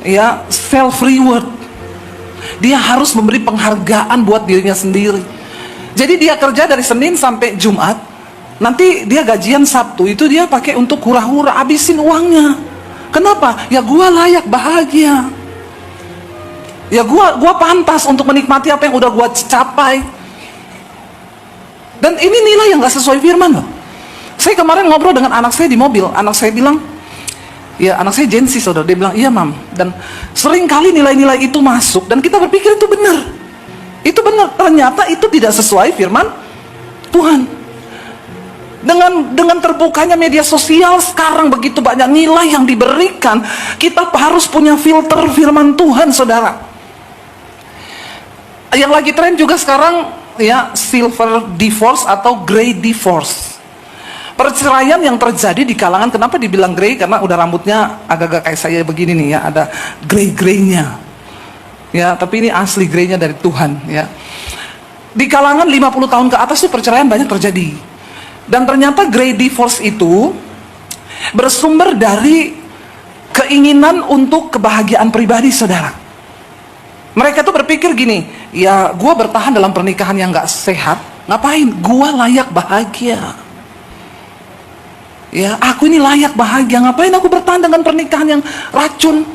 ya self reward. Dia harus memberi penghargaan buat dirinya sendiri. Jadi dia kerja dari Senin sampai Jumat. Nanti dia gajian Sabtu, itu dia pakai untuk hura-hura, habisin uangnya. Kenapa? Ya gua layak bahagia. Ya gua pantas untuk menikmati apa yang udah gua capai. Dan ini nilai yang gak sesuai firman loh. Saya kemarin ngobrol dengan anak saya di mobil. Anak saya bilang, ya anak saya Gen Z saudara. Dia bilang, iya mam. Dan sering kali nilai-nilai itu masuk, dan kita berpikir itu benar. Itu benar. Ternyata itu tidak sesuai firman Tuhan. Dengan terbukanya media sosial sekarang, begitu banyak nilai yang diberikan, kita harus punya filter firman Tuhan saudara. Yang lagi tren juga sekarang ya, silver divorce atau grey divorce. Perceraian yang terjadi di kalangan, kenapa dibilang grey? Karena udah rambutnya agak-agak kayak saya begini nih ya, ada grey-greynya. Ya, tapi ini asli greynya dari Tuhan ya. Di kalangan 50 tahun ke atas tuh perceraian banyak terjadi. Dan ternyata grey divorce itu bersumber dari keinginan untuk kebahagiaan pribadi saudara. Mereka tuh berpikir gini, ya gua bertahan dalam pernikahan yang gak sehat, ngapain? Gua layak bahagia. Ya, aku ini layak bahagia, ngapain aku bertahan dengan pernikahan yang racun?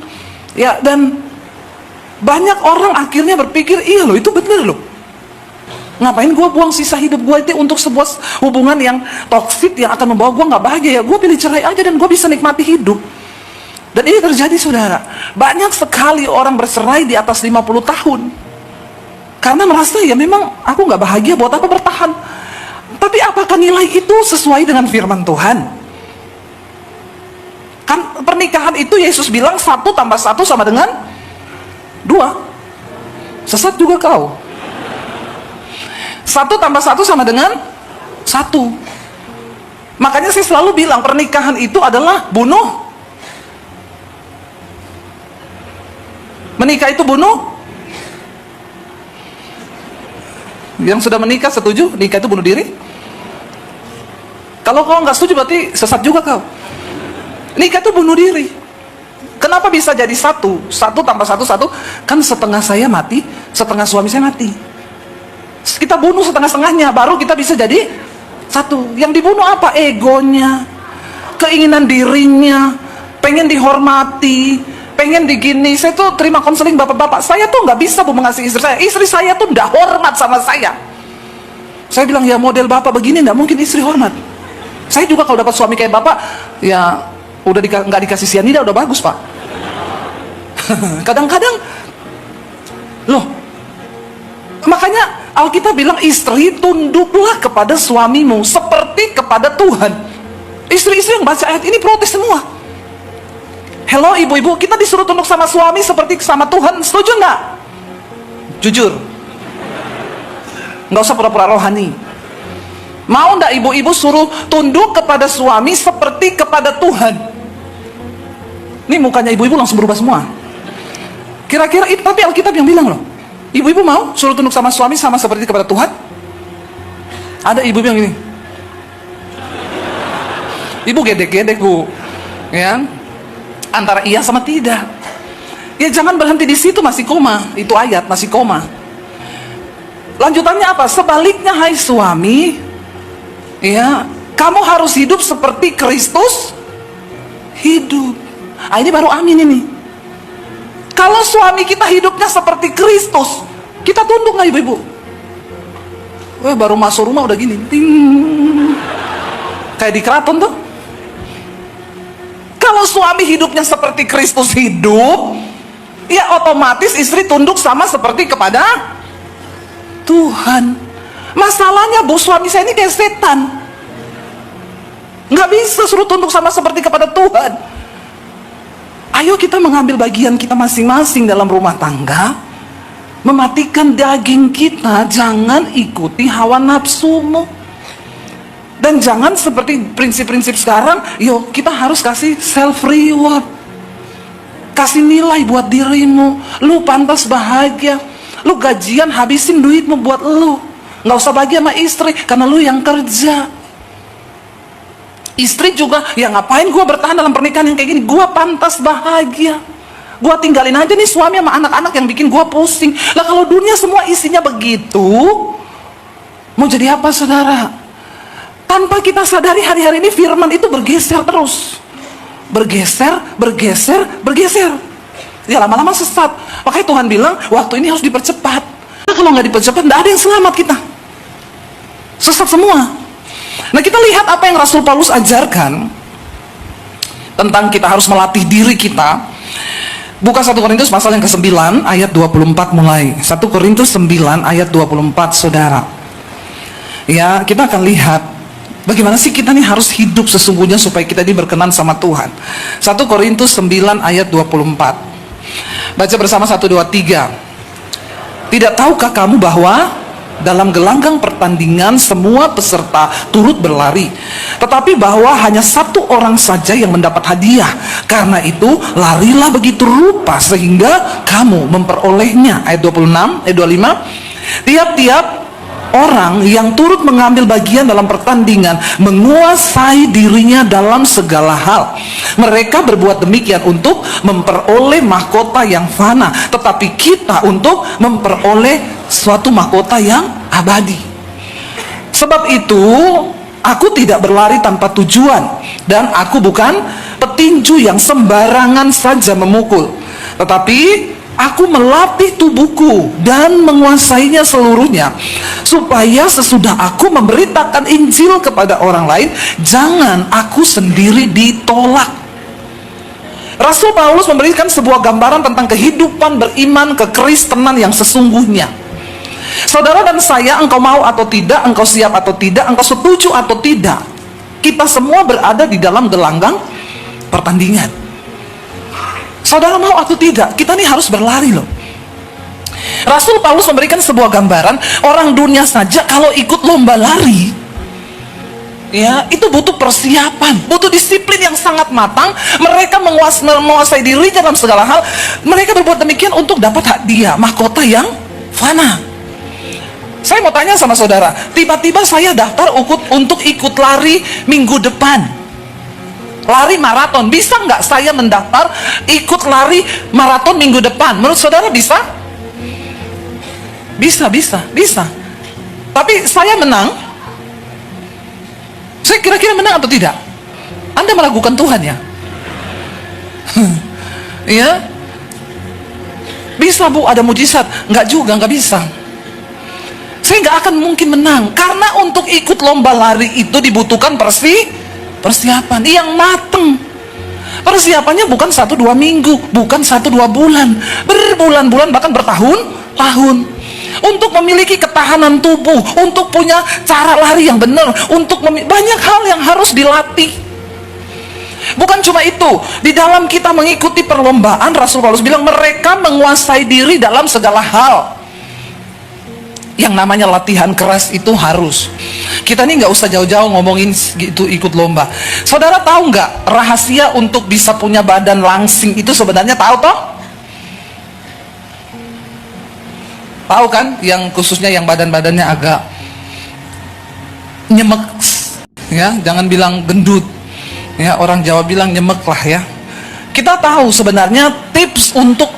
Ya, dan banyak orang akhirnya berpikir, iya loh, itu bener loh. Ngapain gue buang sisa hidup gue itu untuk sebuah hubungan yang toksik yang akan membawa gue gak bahagia? Ya gue pilih cerai aja dan gue bisa nikmati hidup. Dan ini terjadi, saudara. Banyak sekali orang bercerai di atas 50 tahun. Karena merasa, ya memang aku nggak bahagia, buat apa bertahan. Tapi apakah nilai itu sesuai dengan firman Tuhan? Kan pernikahan itu Yesus bilang 1 tambah 1 sama dengan 2. Sesat juga kau. 1 tambah 1 sama dengan 1. Makanya saya selalu bilang pernikahan itu adalah bunuh. Menikah itu bunuh. Yang sudah menikah setuju nikah itu bunuh diri? Kalau kau nggak setuju berarti sesat juga kau. Nikah itu bunuh diri. Kenapa bisa jadi 1? 1 tambah 1, 1. Kan setengah saya mati, setengah suami saya mati. Kita bunuh setengah-setengahnya, baru kita bisa jadi 1. Yang dibunuh apa? Egonya, keinginan dirinya, pengen dihormati, pengen digini. Saya tuh terima konseling bapak-bapak, saya tuh nggak bisa mengasihi istri saya. Istri saya tuh nggak hormat sama saya. Saya bilang, ya model bapak begini nggak mungkin istri hormat. Saya juga kalau dapat suami kayak bapak, ya udah nggak dikasih sianida udah bagus, Pak. Kadang-kadang loh, makanya Alkitab bilang, istri tunduklah kepada suamimu seperti kepada Tuhan. Istri-istri yang baca ayat ini protes semua. Hello ibu-ibu, kita disuruh tunduk sama suami seperti sama Tuhan, setuju nggak? Jujur, nggak usah pura-pura rohani. Mau nggak ibu-ibu suruh tunduk kepada suami seperti kepada Tuhan? Ini mukanya ibu-ibu langsung berubah semua. Kira-kira itu, tapi Alkitab yang bilang loh. Ibu-ibu mau suruh tunduk sama suami sama seperti kepada Tuhan? Ada ibu-ibu yang gini. Ibu gedek-gedek, Bu. Ya. Antara iya sama tidak. Ya jangan berhenti di situ, masih koma. Itu ayat masih koma. Lanjutannya apa? Sebaliknya hai suami, ya, kamu harus hidup seperti Kristus hidup. Ah, ini baru amin ini. Kalau suami kita hidupnya seperti Kristus, kita tunduk nggak ibu-ibu? Wah, baru masuk rumah udah gini, ting. Kayak di keraton tuh. Kalau suami hidupnya seperti Kristus hidup, ya otomatis istri tunduk sama seperti kepada Tuhan. Masalahnya, Bu, suami saya ini kayak setan. Nggak bisa suruh tunduk sama seperti kepada Tuhan. Ayo kita mengambil bagian kita masing-masing dalam rumah tangga, mematikan daging kita, jangan ikuti hawa nafsumu. Dan jangan seperti prinsip-prinsip sekarang, yuk kita harus kasih self reward, kasih nilai buat dirimu. Lu pantas bahagia, lu gajian habisin duitmu buat lu, nggak usah bahagia sama istri karena lu yang kerja. Istri juga, ya ngapain gue bertahan dalam pernikahan yang kayak gini, gue pantas bahagia, gue tinggalin aja nih suami sama anak-anak yang bikin gue pusing. Lah kalau dunia semua isinya begitu, mau jadi apa saudara? Tanpa kita sadari hari-hari ini firman itu bergeser terus, bergeser, bergeser, bergeser. Ya lama-lama sesat. Makanya Tuhan bilang waktu ini harus dipercepat. Nah kalau nggak dipercepat, nggak ada yang selamat kita. Sesat semua. Nah kita lihat apa yang Rasul Paulus ajarkan tentang kita harus melatih diri kita. Buka 1 Korintus pasal yang ke-9 ayat 24 mulai. 1 Korintus 9 ayat 24 saudara. Ya kita akan lihat bagaimana sih kita nih harus hidup sesungguhnya supaya kita ini berkenan sama Tuhan. 1 Korintus 9 ayat 24. Baca bersama 1, 2, 3. Tidak tahukah kamu bahwa dalam gelanggang pertandingan semua peserta turut berlari, tetapi bahwa hanya satu orang saja yang mendapat hadiah. Karena itu larilah begitu rupa sehingga kamu memperolehnya. Ayat 26, ayat 25. Tiap-tiap orang yang turut mengambil bagian dalam pertandingan menguasai dirinya dalam segala hal. Mereka berbuat demikian untuk memperoleh mahkota yang fana, tetapi kita untuk memperoleh suatu mahkota yang abadi. Sebab itu aku tidak berlari tanpa tujuan, dan aku bukan petinju yang sembarangan saja memukul, tetapi aku melatih tubuhku dan menguasainya seluruhnya, supaya sesudah aku memberitakan Injil kepada orang lain, jangan aku sendiri ditolak. Rasul Paulus memberikan sebuah gambaran tentang kehidupan beriman kekristenan yang sesungguhnya. Saudara dan saya, engkau mau atau tidak, engkau siap atau tidak, engkau setuju atau tidak, kita semua berada di dalam gelanggang pertandingan. Saudara mau atau tidak, kita nih harus berlari loh. Rasul Paulus memberikan sebuah gambaran, orang dunia saja kalau ikut lomba lari, ya, itu butuh persiapan, butuh disiplin yang sangat matang. Mereka menguasai diri dalam segala hal. Mereka berbuat demikian untuk dapat hadiah, mahkota yang fana. Saya mau tanya sama saudara, tiba-tiba saya daftar untuk ikut lari minggu depan, lari maraton. Bisa nggak saya mendaftar ikut lari maraton minggu depan? Menurut saudara bisa? Bisa. Tapi saya menang. Saya kira-kira menang atau tidak? Anda meragukan Tuhan ya? Ya, bisa bu, ada mujizat? Nggak juga, nggak bisa. Saya nggak akan mungkin menang, karena untuk ikut lomba lari itu dibutuhkan persiapan yang matang. Persiapannya bukan 1-2 minggu, bukan 1-2 bulan, berbulan-bulan, bahkan bertahun-tahun. Untuk memiliki ketahanan tubuh, untuk punya cara lari yang benar, untuk banyak hal yang harus dilatih. Bukan cuma itu, di dalam kita mengikuti perlombaan, Rasul Paulus bilang mereka menguasai diri dalam segala hal. Yang namanya latihan keras itu harus. Kita nih nggak usah jauh-jauh ngomongin gitu ikut lomba. Saudara tahu nggak rahasia untuk bisa punya badan langsing itu sebenarnya tahu toh? Tahu kan, yang khususnya yang badan-badannya agak nyemek, ya, jangan bilang gendut, ya, orang Jawa bilang nyemek lah ya. Kita tahu sebenarnya tips untuk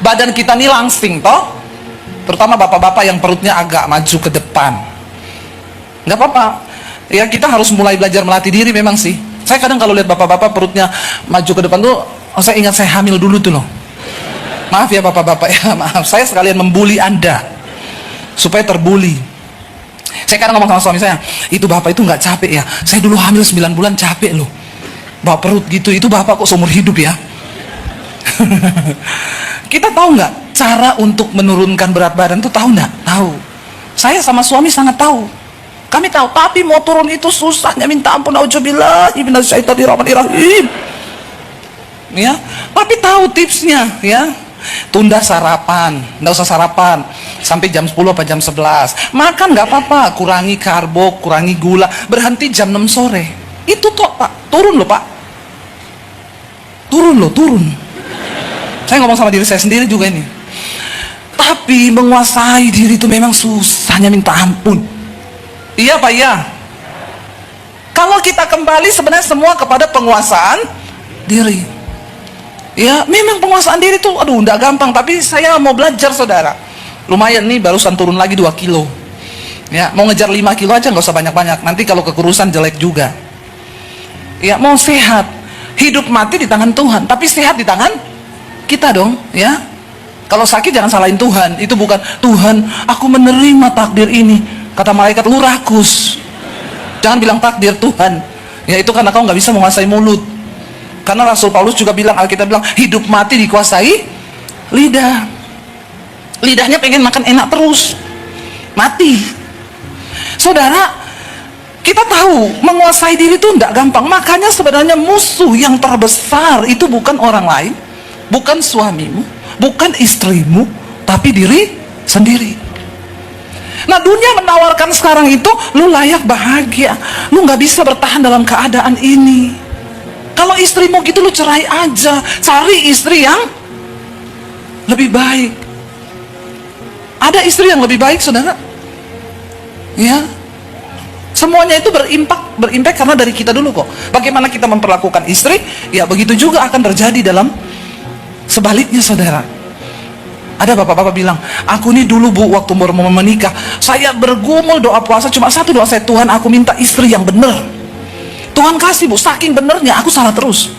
badan kita nih langsing toh, terutama bapak-bapak yang perutnya agak maju ke depan. Nggak apa-apa, ya, kita harus mulai belajar melatih diri memang sih. Saya kadang kalau lihat bapak-bapak perutnya maju ke depan tuh, saya ingat saya hamil dulu tuh loh. Maaf ya bapak-bapak ya, maaf. Saya sekalian membuli Anda supaya terbuli. Saya kadang ngomong sama suami saya, itu bapak itu nggak capek ya? Saya dulu hamil 9 bulan capek loh, bawa perut gitu. Itu bapak kok seumur hidup ya? Kita tahu nggak cara untuk menurunkan berat badan tuh, tahu nggak? Tahu. Saya sama suami sangat tahu. Kami tahu, tapi mau turun itu susahnya minta ampun. Auzubillahi minasyaitonirrajim. Ya, tapi tahu tipsnya ya. Tunda sarapan, nggak usah sarapan sampai jam 10 apa jam 11. Makan nggak apa-apa, kurangi karbo, kurangi gula, berhenti jam 6 sore. Itu toh pak, turun loh pak, turun. Saya ngomong sama diri saya sendiri juga ini. Tapi menguasai diri itu memang susahnya minta ampun. Iya pak, iya. Kalau kita kembali sebenarnya semua kepada penguasaan diri. Ya, memang penguasaan diri itu, aduh, enggak gampang. Tapi saya mau belajar, saudara. Lumayan nih, barusan turun lagi 2 kilo. Ya, mau ngejar 5 kilo aja, nggak usah banyak-banyak. Nanti kalau kekurusan jelek juga. Ya, mau sehat. Hidup mati di tangan Tuhan, tapi sehat di tangan kita dong, ya. Kalau sakit jangan salahin Tuhan. Itu bukan, Tuhan, aku menerima takdir ini. Kata malaikat, lu rakus. Jangan bilang takdir Tuhan. Ya, itu karena kau nggak bisa menguasai mulut. Karena Rasul Paulus juga bilang, Alkitab bilang, hidup mati dikuasai lidah. Lidahnya pengen makan enak terus, mati. Saudara, kita tahu menguasai diri itu tidak gampang. Makanya sebenarnya musuh yang terbesar itu bukan orang lain, bukan suamimu, bukan istrimu, tapi diri sendiri. Nah, dunia menawarkan sekarang itu, lu layak bahagia, lu nggak bisa bertahan dalam keadaan ini. Kalau istrimu gitu, lu cerai aja, cari istri yang lebih baik. Ada istri yang lebih baik, saudara. Ya, semuanya itu berimpak karena dari kita dulu kok. Bagaimana kita memperlakukan istri, ya begitu juga akan terjadi dalam sebaliknya, saudara. Ada bapak-bapak bilang, aku nih dulu bu, waktu mau menikah, saya bergumul doa puasa, cuma satu doa saya, Tuhan aku minta istri yang benar. Tuhan kasih bu, saking benernya aku salah terus.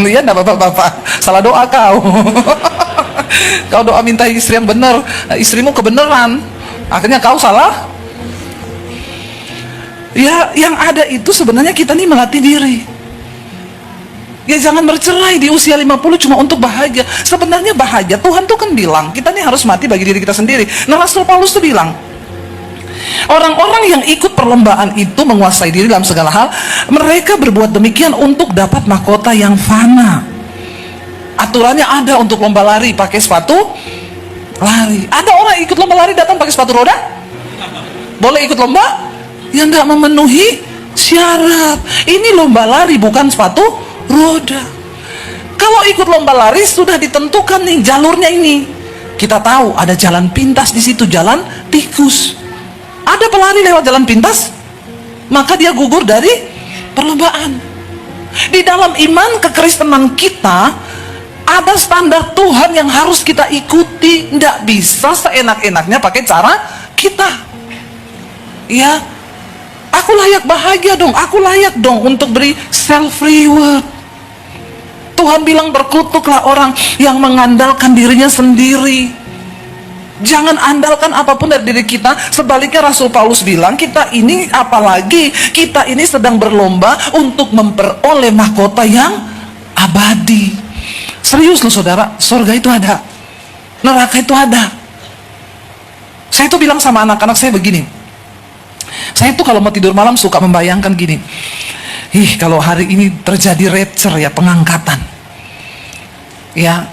Iya enggak bapak-bapak, salah doa kau. Kau doa minta istri yang benar, istrimu kebenaran, akhirnya kau salah. Ya, yang ada itu sebenarnya kita nih melatih diri. Ya jangan bercerai di usia 50 cuma untuk bahagia. Sebenarnya bahagia, Tuhan tuh kan bilang, kita nih harus mati bagi diri kita sendiri. Nah, Rasul Paulus tuh bilang, orang-orang yang ikut perlombaan itu menguasai diri dalam segala hal. Mereka berbuat demikian untuk dapat mahkota yang fana. Aturannya ada untuk lomba lari, pakai sepatu lari. Ada orang ikut lomba lari datang pakai sepatu roda? Boleh ikut lomba? Yang nggak memenuhi syarat. Ini lomba lari, bukan sepatu roda. Kalau ikut lomba lari sudah ditentukan nih jalurnya ini. Kita tahu ada jalan pintas di situ, jalan tikus. Ada pelari lewat jalan pintas, maka dia gugur dari perlombaan. Di dalam iman kekristenan kita ada standar Tuhan yang harus kita ikuti. Tidak bisa seenak-enaknya pakai cara kita. Ya, aku layak bahagia dong, aku layak dong untuk beri self reward. Tuhan bilang berkutuklah orang yang mengandalkan dirinya sendiri. Jangan andalkan apapun dari diri kita. Sebaliknya Rasul Paulus bilang, kita ini apalagi, kita ini sedang berlomba untuk memperoleh mahkota yang abadi. Serius loh saudara, surga itu ada, neraka itu ada. Saya tuh bilang sama anak-anak saya begini, saya tuh kalau mau tidur malam suka membayangkan gini, kalau hari ini terjadi rapture ya, pengangkatan ya,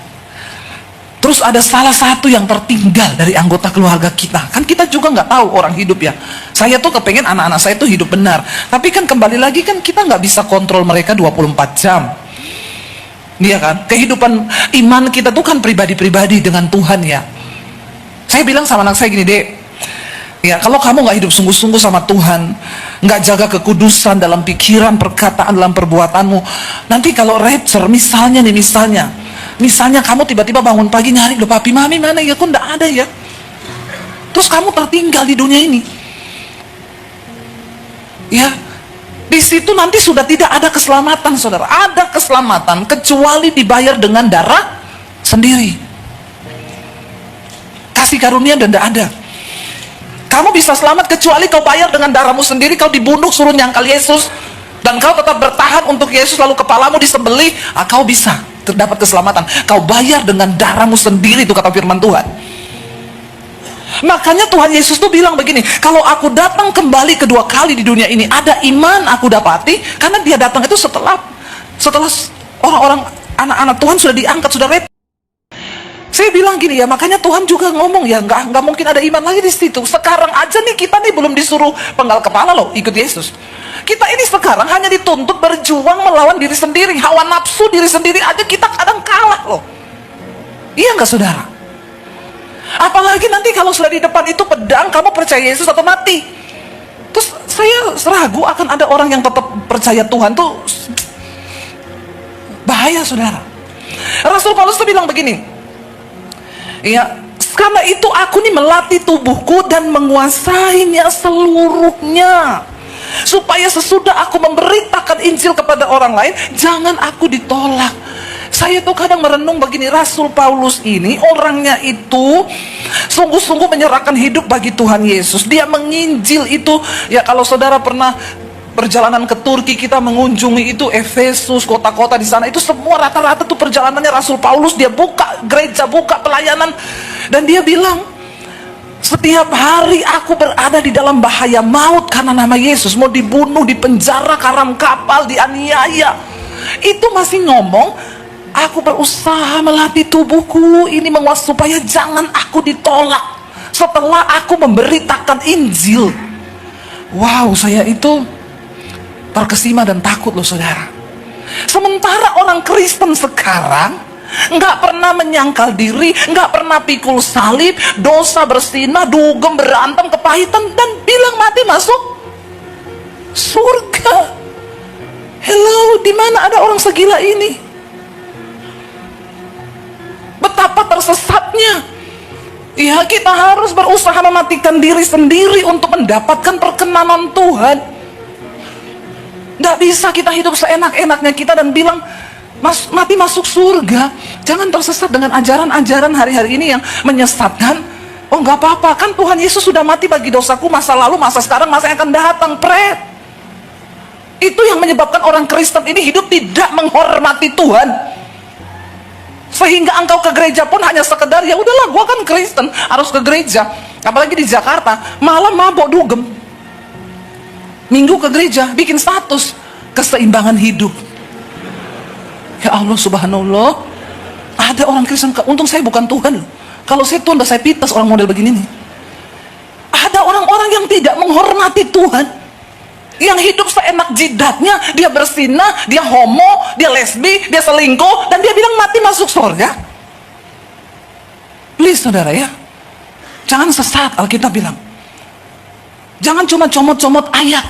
terus ada salah satu yang tertinggal dari anggota keluarga kita. Kan kita juga nggak tahu orang hidup ya. Saya tuh kepengen anak-anak saya tuh hidup benar. Tapi kan kembali lagi kan kita nggak bisa kontrol mereka 24 jam. Iya kan? Kehidupan iman kita tuh kan pribadi-pribadi dengan Tuhan ya. Saya bilang sama anak saya gini, Dek. Ya, kalau kamu nggak hidup sungguh-sungguh sama Tuhan, nggak jaga kekudusan dalam pikiran, perkataan, dalam perbuatanmu, nanti kalau rapture, misalnya kamu tiba-tiba bangun pagi nyari, loh papi mami mana ya, kok nggak ada ya, terus kamu tertinggal di dunia ini, ya, di situ nanti sudah tidak ada keselamatan, saudara. Ada keselamatan kecuali dibayar dengan darah sendiri, kasih karunia dan tidak ada. Kamu bisa selamat kecuali kau bayar dengan darahmu sendiri. Kau dibunuh suruh nyangkal Yesus, dan kau tetap bertahan untuk Yesus, lalu kepalamu disembelih, kau bisa terdapat keselamatan. Kau bayar dengan darahmu sendiri, itu kata firman Tuhan. Makanya Tuhan Yesus tuh bilang begini, kalau aku datang kembali kedua kali di dunia ini, ada iman aku dapati. Karena dia datang itu setelah orang-orang, anak-anak Tuhan sudah diangkat, sudah repot. Saya bilang gini ya, makanya Tuhan juga ngomong ya, nggak mungkin ada iman lagi di situ. Sekarang aja nih kita nih belum disuruh penggal kepala loh ikut Yesus. Kita ini sekarang hanya dituntut berjuang melawan diri sendiri, hawa nafsu diri sendiri aja kita kadang kalah loh. Iya nggak saudara? Apalagi nanti kalau sudah di depan itu pedang, kamu percaya Yesus atau mati. Terus saya ragu akan ada orang yang tetap percaya Tuhan tuh, bahaya saudara. Rasul Paulus tuh bilang begini, ya, karena itu aku nih melatih tubuhku dan menguasainya seluruhnya, supaya sesudah aku memberitakan Injil kepada orang lain, jangan aku ditolak. Saya tuh kadang merenung begini, Rasul Paulus ini orangnya itu sungguh-sungguh menyerahkan hidup bagi Tuhan Yesus. Dia menginjil itu, ya kalau saudara pernah perjalanan ke Turki, kita mengunjungi itu Efesus, kota-kota di sana, itu semua rata-rata tuh perjalanannya Rasul Paulus. Dia buka gereja, buka pelayanan, dan dia bilang, setiap hari aku berada di dalam bahaya maut karena nama Yesus, mau dibunuh, dipenjara, karam kapal, dianiaya. Itu masih ngomong, aku berusaha melatih tubuhku ini menguasai supaya jangan aku ditolak setelah aku memberitakan Injil. Wow, saya itu terkesima dan takut loh saudara. Sementara orang Kristen sekarang nggak pernah menyangkal diri, nggak pernah pikul salib, dosa bersinah, dugem, berantem, kepahitan, dan bilang mati masuk surga. Hello, di mana ada orang segila ini? Betapa tersesatnya. Ya, kita harus berusaha mematikan diri sendiri untuk mendapatkan perkenanan Tuhan. Nggak bisa kita hidup seenak-enaknya kita dan bilang mati masuk surga. Jangan tersesat dengan ajaran-ajaran hari-hari ini yang menyesatkan. Oh nggak apa-apa, kan Tuhan Yesus sudah mati bagi dosaku, masa lalu, masa sekarang, masa yang akan datang. Itu yang menyebabkan orang Kristen ini hidup tidak menghormati Tuhan. Sehingga engkau ke gereja pun hanya sekedar, ya udahlah, gua kan Kristen, harus ke gereja. Apalagi di Jakarta, malam mabok dugem. Minggu ke gereja, bikin status keseimbangan hidup. Ya Allah, subhanallah. Ada orang Kristen, untung saya bukan Tuhan. Kalau saya Tuhan, udah saya pitas orang model begini nih. Ada orang-orang yang tidak menghormati Tuhan, yang hidup seenak jidatnya, dia berzina, dia homo, dia lesbi, dia selingkuh, dan dia bilang mati masuk surga. Please saudara ya, jangan sesat. Alkitab bilang, jangan cuma comot-comot ayat,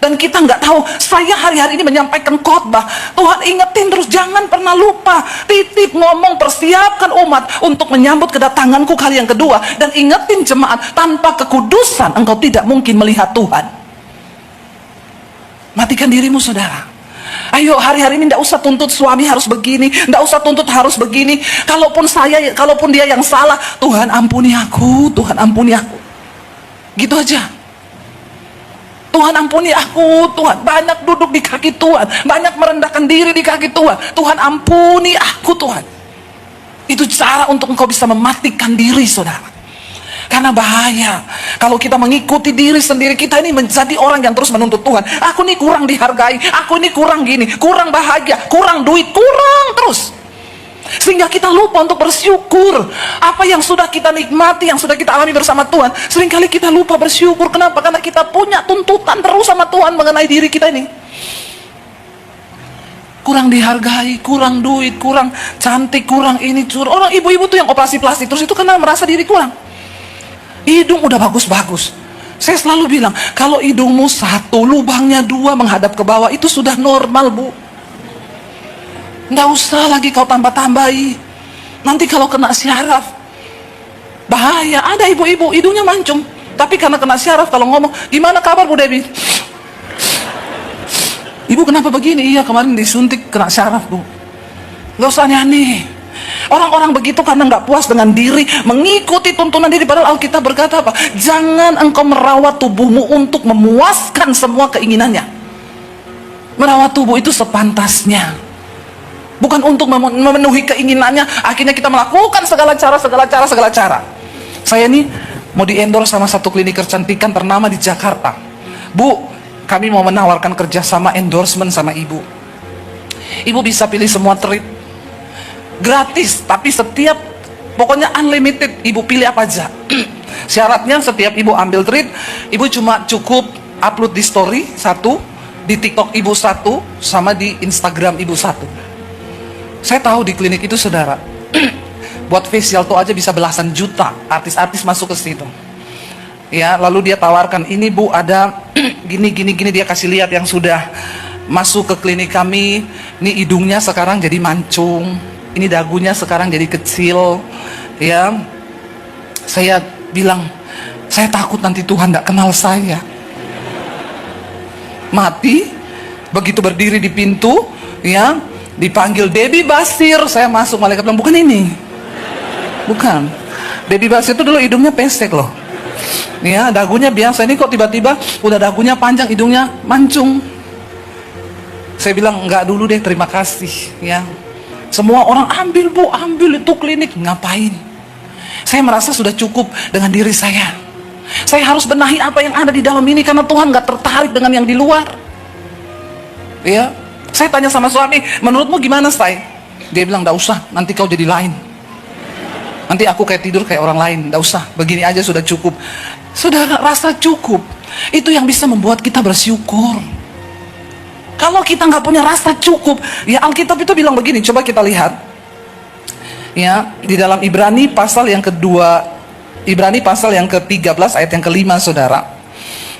dan kita nggak tahu. Saya hari-hari ini menyampaikan khotbah, Tuhan ingetin terus, jangan pernah lupa, titip ngomong, persiapkan umat untuk menyambut kedatanganku kali yang kedua, dan ingetin jemaat, tanpa kekudusan engkau tidak mungkin melihat Tuhan. Matikan dirimu saudara. Ayo hari-hari ini tidak usah tuntut suami harus begini, tidak usah tuntut harus begini. Kalaupun dia yang salah, Tuhan ampuni aku, Tuhan ampuni aku. Gitu aja. Tuhan ampuni aku, Tuhan. Banyak duduk di kaki Tuhan, banyak merendahkan diri di kaki Tuhan. Tuhan ampuni aku, Tuhan. Itu cara untuk engkau bisa mematikan diri saudara. Karena bahaya kalau kita mengikuti diri sendiri. Kita ini menjadi orang yang terus menuntut Tuhan. Aku ini kurang dihargai, aku ini kurang gini, kurang bahagia, kurang duit, kurang terus. Sehingga kita lupa untuk bersyukur. Apa yang sudah kita nikmati, yang sudah kita alami bersama Tuhan, seringkali kita lupa bersyukur. Kenapa? Karena kita punya tuntutan terus sama Tuhan mengenai diri kita ini. Kurang dihargai, kurang duit, kurang cantik, kurang ini, orang ibu-ibu tuh yang operasi plastik terus itu karena merasa diri kurang. Hidung udah bagus-bagus. Saya selalu bilang, kalau hidungmu satu, lubangnya dua menghadap ke bawah, itu sudah normal, Bu. Nggak usah lagi kau tambah-tambahi. Nanti kalau kena syaraf, bahaya. Ada ibu-ibu, hidungnya mancung, tapi karena kena syaraf, kalau ngomong, gimana kabar Bu Debbie? Ibu kenapa begini? Iya, kemarin disuntik kena syaraf, Bu. Nggak usah aneh-aneh. Orang-orang begitu karena nggak puas dengan diri, mengikuti tuntunan diri. Padahal Alkitab berkata apa? Jangan engkau merawat tubuhmu untuk memuaskan semua keinginannya. Merawat tubuh itu sepantasnya, bukan untuk memenuhi keinginannya. Akhirnya kita melakukan segala cara. Saya ini mau di-endorse sama satu klinik kecantikan ternama di Jakarta. Bu, kami mau menawarkan kerjasama endorsement sama ibu. Ibu bisa pilih semua treat gratis, tapi pokoknya unlimited, ibu pilih apa aja. Syaratnya setiap ibu ambil treat, ibu cuma cukup upload di story satu, di TikTok ibu satu, sama di Instagram ibu satu. Saya tahu di klinik itu saudara, buat facial tuh aja bisa belasan juta, artis-artis masuk ke situ. Ya, lalu dia tawarkan, ini Bu ada gini, dia kasih lihat yang sudah masuk ke klinik kami. Ini hidungnya sekarang jadi mancung, ini dagunya sekarang jadi kecil. Ya, saya bilang, saya takut nanti Tuhan tidak kenal saya. Mati, begitu berdiri di pintu, ya, dipanggil Debbie Basir. Saya masuk, malaikat bilang, bukan ini, bukan. Debbie Basir itu dulu hidungnya pesek loh. Ya, dagunya biasa, ini kok tiba-tiba udah dagunya panjang, hidungnya mancung. Saya bilang, enggak dulu deh, terima kasih. Ya, semua orang ambil Bu, ambil itu klinik. Ngapain? Saya merasa sudah cukup dengan diri saya. Saya harus benahi apa yang ada di dalam ini, karena Tuhan gak tertarik dengan yang di luar. Ya, saya tanya sama suami, menurutmu gimana Say? Dia bilang, gak usah, nanti kau jadi lain. Nanti aku kayak tidur kayak orang lain. Gak usah, begini aja sudah cukup. Saudara, rasa cukup itu yang bisa membuat kita bersyukur. Kalau kita nggak punya rasa cukup, ya Alkitab itu bilang begini, coba kita lihat. Ya, di dalam Ibrani pasal yang kedua, Ibrani pasal yang ke-13 ayat yang ke-5 saudara.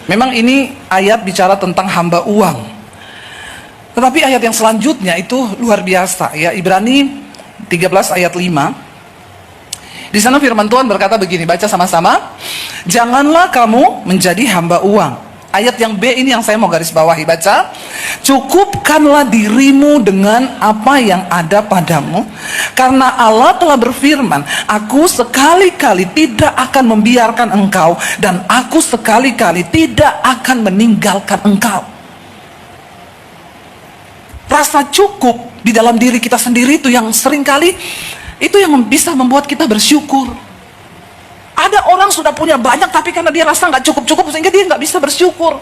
Memang ini ayat bicara tentang hamba uang. Tetapi ayat yang selanjutnya itu luar biasa ya. Ibrani 13 ayat 5. Di sana firman Tuhan berkata begini, baca sama-sama. Janganlah kamu menjadi hamba uang. Ayat yang B ini yang saya mau garis bawahi, baca. Cukupkanlah dirimu dengan apa yang ada padamu, karena Allah telah berfirman, aku sekali-kali tidak akan membiarkan engkau, dan aku sekali-kali tidak akan meninggalkan engkau. Rasa cukup di dalam diri kita sendiri itu yang seringkali itu yang bisa membuat kita bersyukur. Ada orang sudah punya banyak tapi karena dia rasa nggak cukup-cukup sehingga dia nggak bisa bersyukur.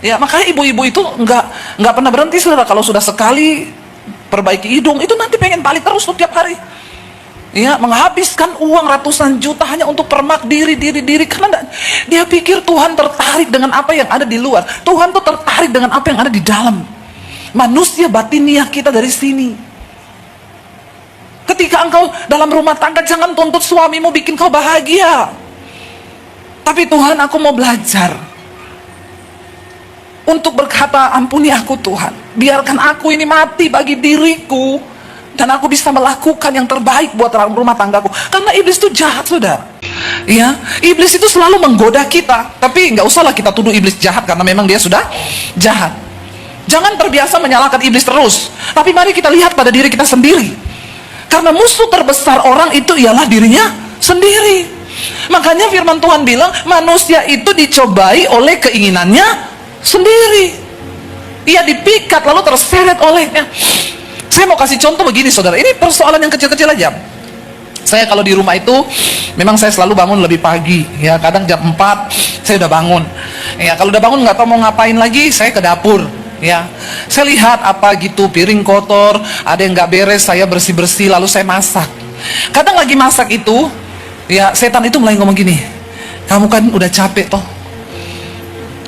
Ya makanya ibu-ibu itu nggak pernah berhenti, saudara. Kalau sudah sekali perbaiki hidung itu nanti pengen balik terus setiap hari. Ya, menghabiskan uang ratusan juta hanya untuk permak diri karena dia pikir Tuhan tertarik dengan apa yang ada di luar. Tuhan tuh tertarik dengan apa yang ada di dalam. Manusia batiniah kita dari sini. Ketika engkau dalam rumah tangga, jangan tuntut suamimu bikin kau bahagia. Tapi Tuhan, aku mau belajar untuk berkata, ampuni aku Tuhan. Biarkan aku ini mati bagi diriku. Dan aku bisa melakukan yang terbaik buat rumah tanggaku. Karena iblis itu jahat, saudara. Ya, iblis itu selalu menggoda kita. Tapi nggak usahlah kita tuduh iblis jahat karena memang dia sudah jahat. Jangan terbiasa menyalahkan iblis terus. Tapi mari kita lihat pada diri kita sendiri. Karena musuh terbesar orang itu ialah dirinya sendiri. Makanya firman Tuhan bilang, manusia itu dicobai oleh keinginannya sendiri. Ia dipikat lalu terseret olehnya. Saya mau kasih contoh begini, saudara. Ini persoalan yang kecil-kecil aja. Saya kalau di rumah itu memang saya selalu bangun lebih pagi. Ya, kadang jam 4 saya udah bangun. Ya, kalau udah bangun nggak tahu mau ngapain lagi, saya ke dapur. Ya, saya lihat apa gitu, piring kotor, ada yang nggak beres, saya bersih-bersih, lalu saya masak. Kadang lagi masak itu, ya setan itu mulai ngomong gini, kamu kan udah capek toh,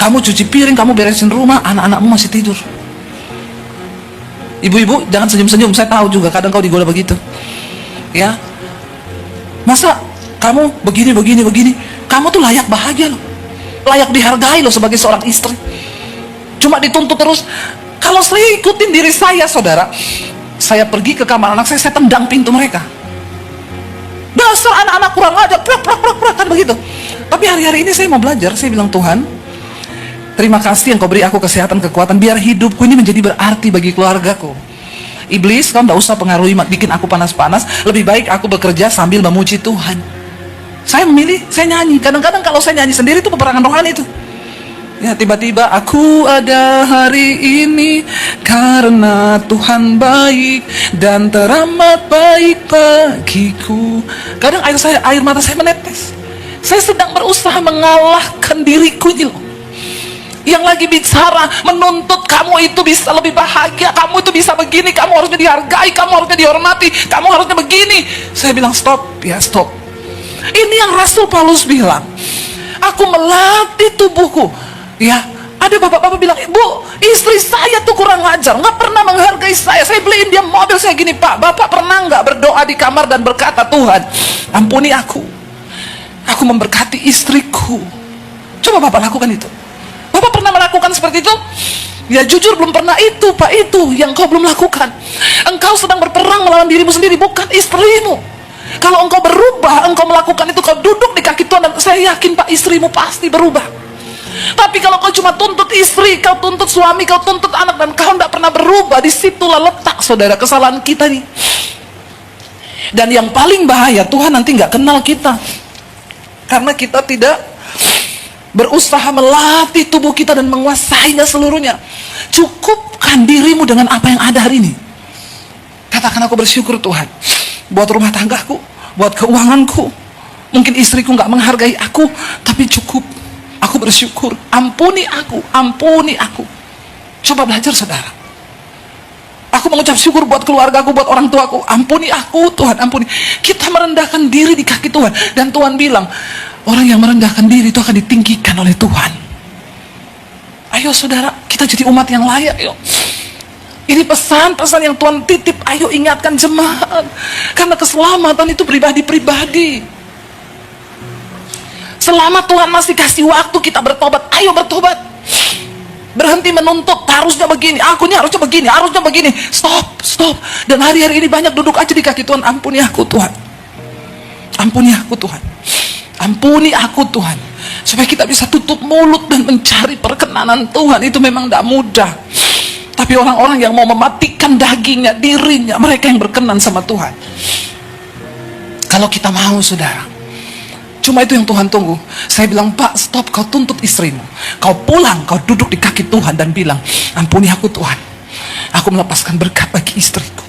kamu cuci piring, kamu beresin rumah, anak-anakmu masih tidur. Ibu-ibu jangan senyum-senyum, saya tahu juga kadang kau digoda begitu. Ya, masa kamu begini, kamu tuh layak bahagia loh, layak dihargai loh sebagai seorang istri. Cuma dituntut terus. Kalau saya ikutin diri saya, saudara, saya pergi ke kamar anak saya tendang pintu mereka. Dasar anak-anak kurang ajar, prak kan begitu. Tapi hari-hari ini saya mau belajar. Saya bilang, Tuhan, terima kasih Engkau beri aku kesehatan, kekuatan, biar hidupku ini menjadi berarti bagi keluargaku. Iblis, kau tidak usah pengaruhi, bikin aku panas-panas. Lebih baik aku bekerja sambil memuji Tuhan. Saya memilih, saya nyanyi. Kadang-kadang kalau saya nyanyi sendiri itu peperangan rohani itu. Ya, tiba-tiba aku ada hari ini karena Tuhan baik dan teramat baik bagiku. Kadang air mata saya menetes. Saya sedang berusaha mengalahkan diriku ini loh. Yang lagi bicara menuntut kamu itu bisa lebih bahagia, kamu itu bisa begini, kamu harusnya dihargai, kamu harusnya dihormati, kamu harusnya begini. Saya bilang stop, ya stop. Ini yang Rasul Paulus bilang, aku melatih tubuhku. Ya, ada bapak-bapak bilang, Bu, istri saya tuh kurang ajar, nggak pernah menghargai saya. Saya beliin dia mobil, saya gini, Pak, Bapak pernah nggak berdoa di kamar dan berkata, Tuhan, ampuni aku memberkati istriku. Coba Bapak lakukan itu. Bapak pernah melakukan seperti itu? Ya jujur belum pernah itu, Pak, itu yang kau belum lakukan. Engkau sedang berperang melawan dirimu sendiri, bukan istrimu. Kalau engkau berubah, engkau melakukan itu, kau duduk di kaki Tuhan, dan saya yakin Pak, istrimu pasti berubah. Tapi kalau kau cuma tuntut istri, kau tuntut suami, kau tuntut anak, dan kau tidak pernah berubah, disitulah letak, saudara, kesalahan kita nih. Dan yang paling bahaya, Tuhan nanti nggak kenal kita. Karena kita tidak berusaha melatih tubuh kita dan menguasainya seluruhnya. Cukupkan dirimu dengan apa yang ada hari ini. Katakan, aku bersyukur Tuhan, buat rumah tanggaku, buat keuanganku. Mungkin istriku nggak menghargai aku, tapi cukup. Aku bersyukur, ampuni aku. Coba belajar, saudara. Aku mengucap syukur buat keluargaku, buat orang tuaku. Ampuni aku, Tuhan, ampuni. Kita merendahkan diri di kaki Tuhan. Dan Tuhan bilang, orang yang merendahkan diri itu akan ditinggikan oleh Tuhan. Ayo saudara, kita jadi umat yang layak, yuk. Ini pesan-pesan yang Tuhan titip. Ayo ingatkan jemaat. Karena keselamatan itu pribadi-pribadi. Selama Tuhan masih kasih waktu kita bertobat, ayo bertobat. Berhenti menuntut, harusnya begini, aku ini harusnya begini. Stop. Dan hari-hari ini banyak duduk aja di kaki Tuhan. Ampuni aku Tuhan. Ampuni aku Tuhan. Supaya kita bisa tutup mulut dan mencari perkenanan Tuhan. Itu memang tidak mudah. Tapi orang-orang yang mau mematikan dagingnya, dirinya, mereka yang berkenan sama Tuhan. Kalau kita mau, saudara, cuma itu yang Tuhan tunggu. Saya bilang, Pak, stop, kau tuntut istrimu. Kau pulang, kau duduk di kaki Tuhan dan bilang, ampuni aku Tuhan. aku melepaskan berkat bagi istriku.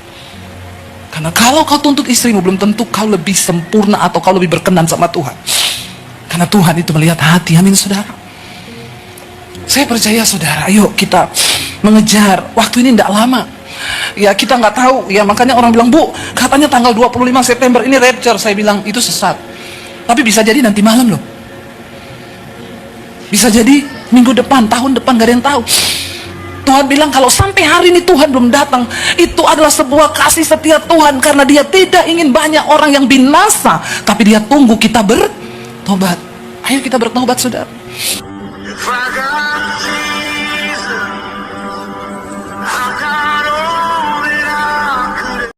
Karena kalau kau tuntut istrimu, belum tentu kau lebih sempurna atau kau lebih berkenan sama Tuhan. Karena Tuhan itu melihat hati. Amin saudara. Saya percaya saudara, ayo kita mengejar. Waktu ini tidak lama. Ya kita nggak tahu. Ya makanya orang bilang, Bu, katanya tanggal 25 September ini rapture. Saya bilang itu sesat. Tapi bisa jadi nanti malam loh. Bisa jadi minggu depan, tahun depan, gak ada yang tahu. Tuhan bilang kalau sampai hari ini Tuhan belum datang, itu adalah sebuah kasih setia Tuhan, karena Dia tidak ingin banyak orang yang binasa, tapi Dia tunggu kita bertobat. Ayo kita bertobat saudara. If I got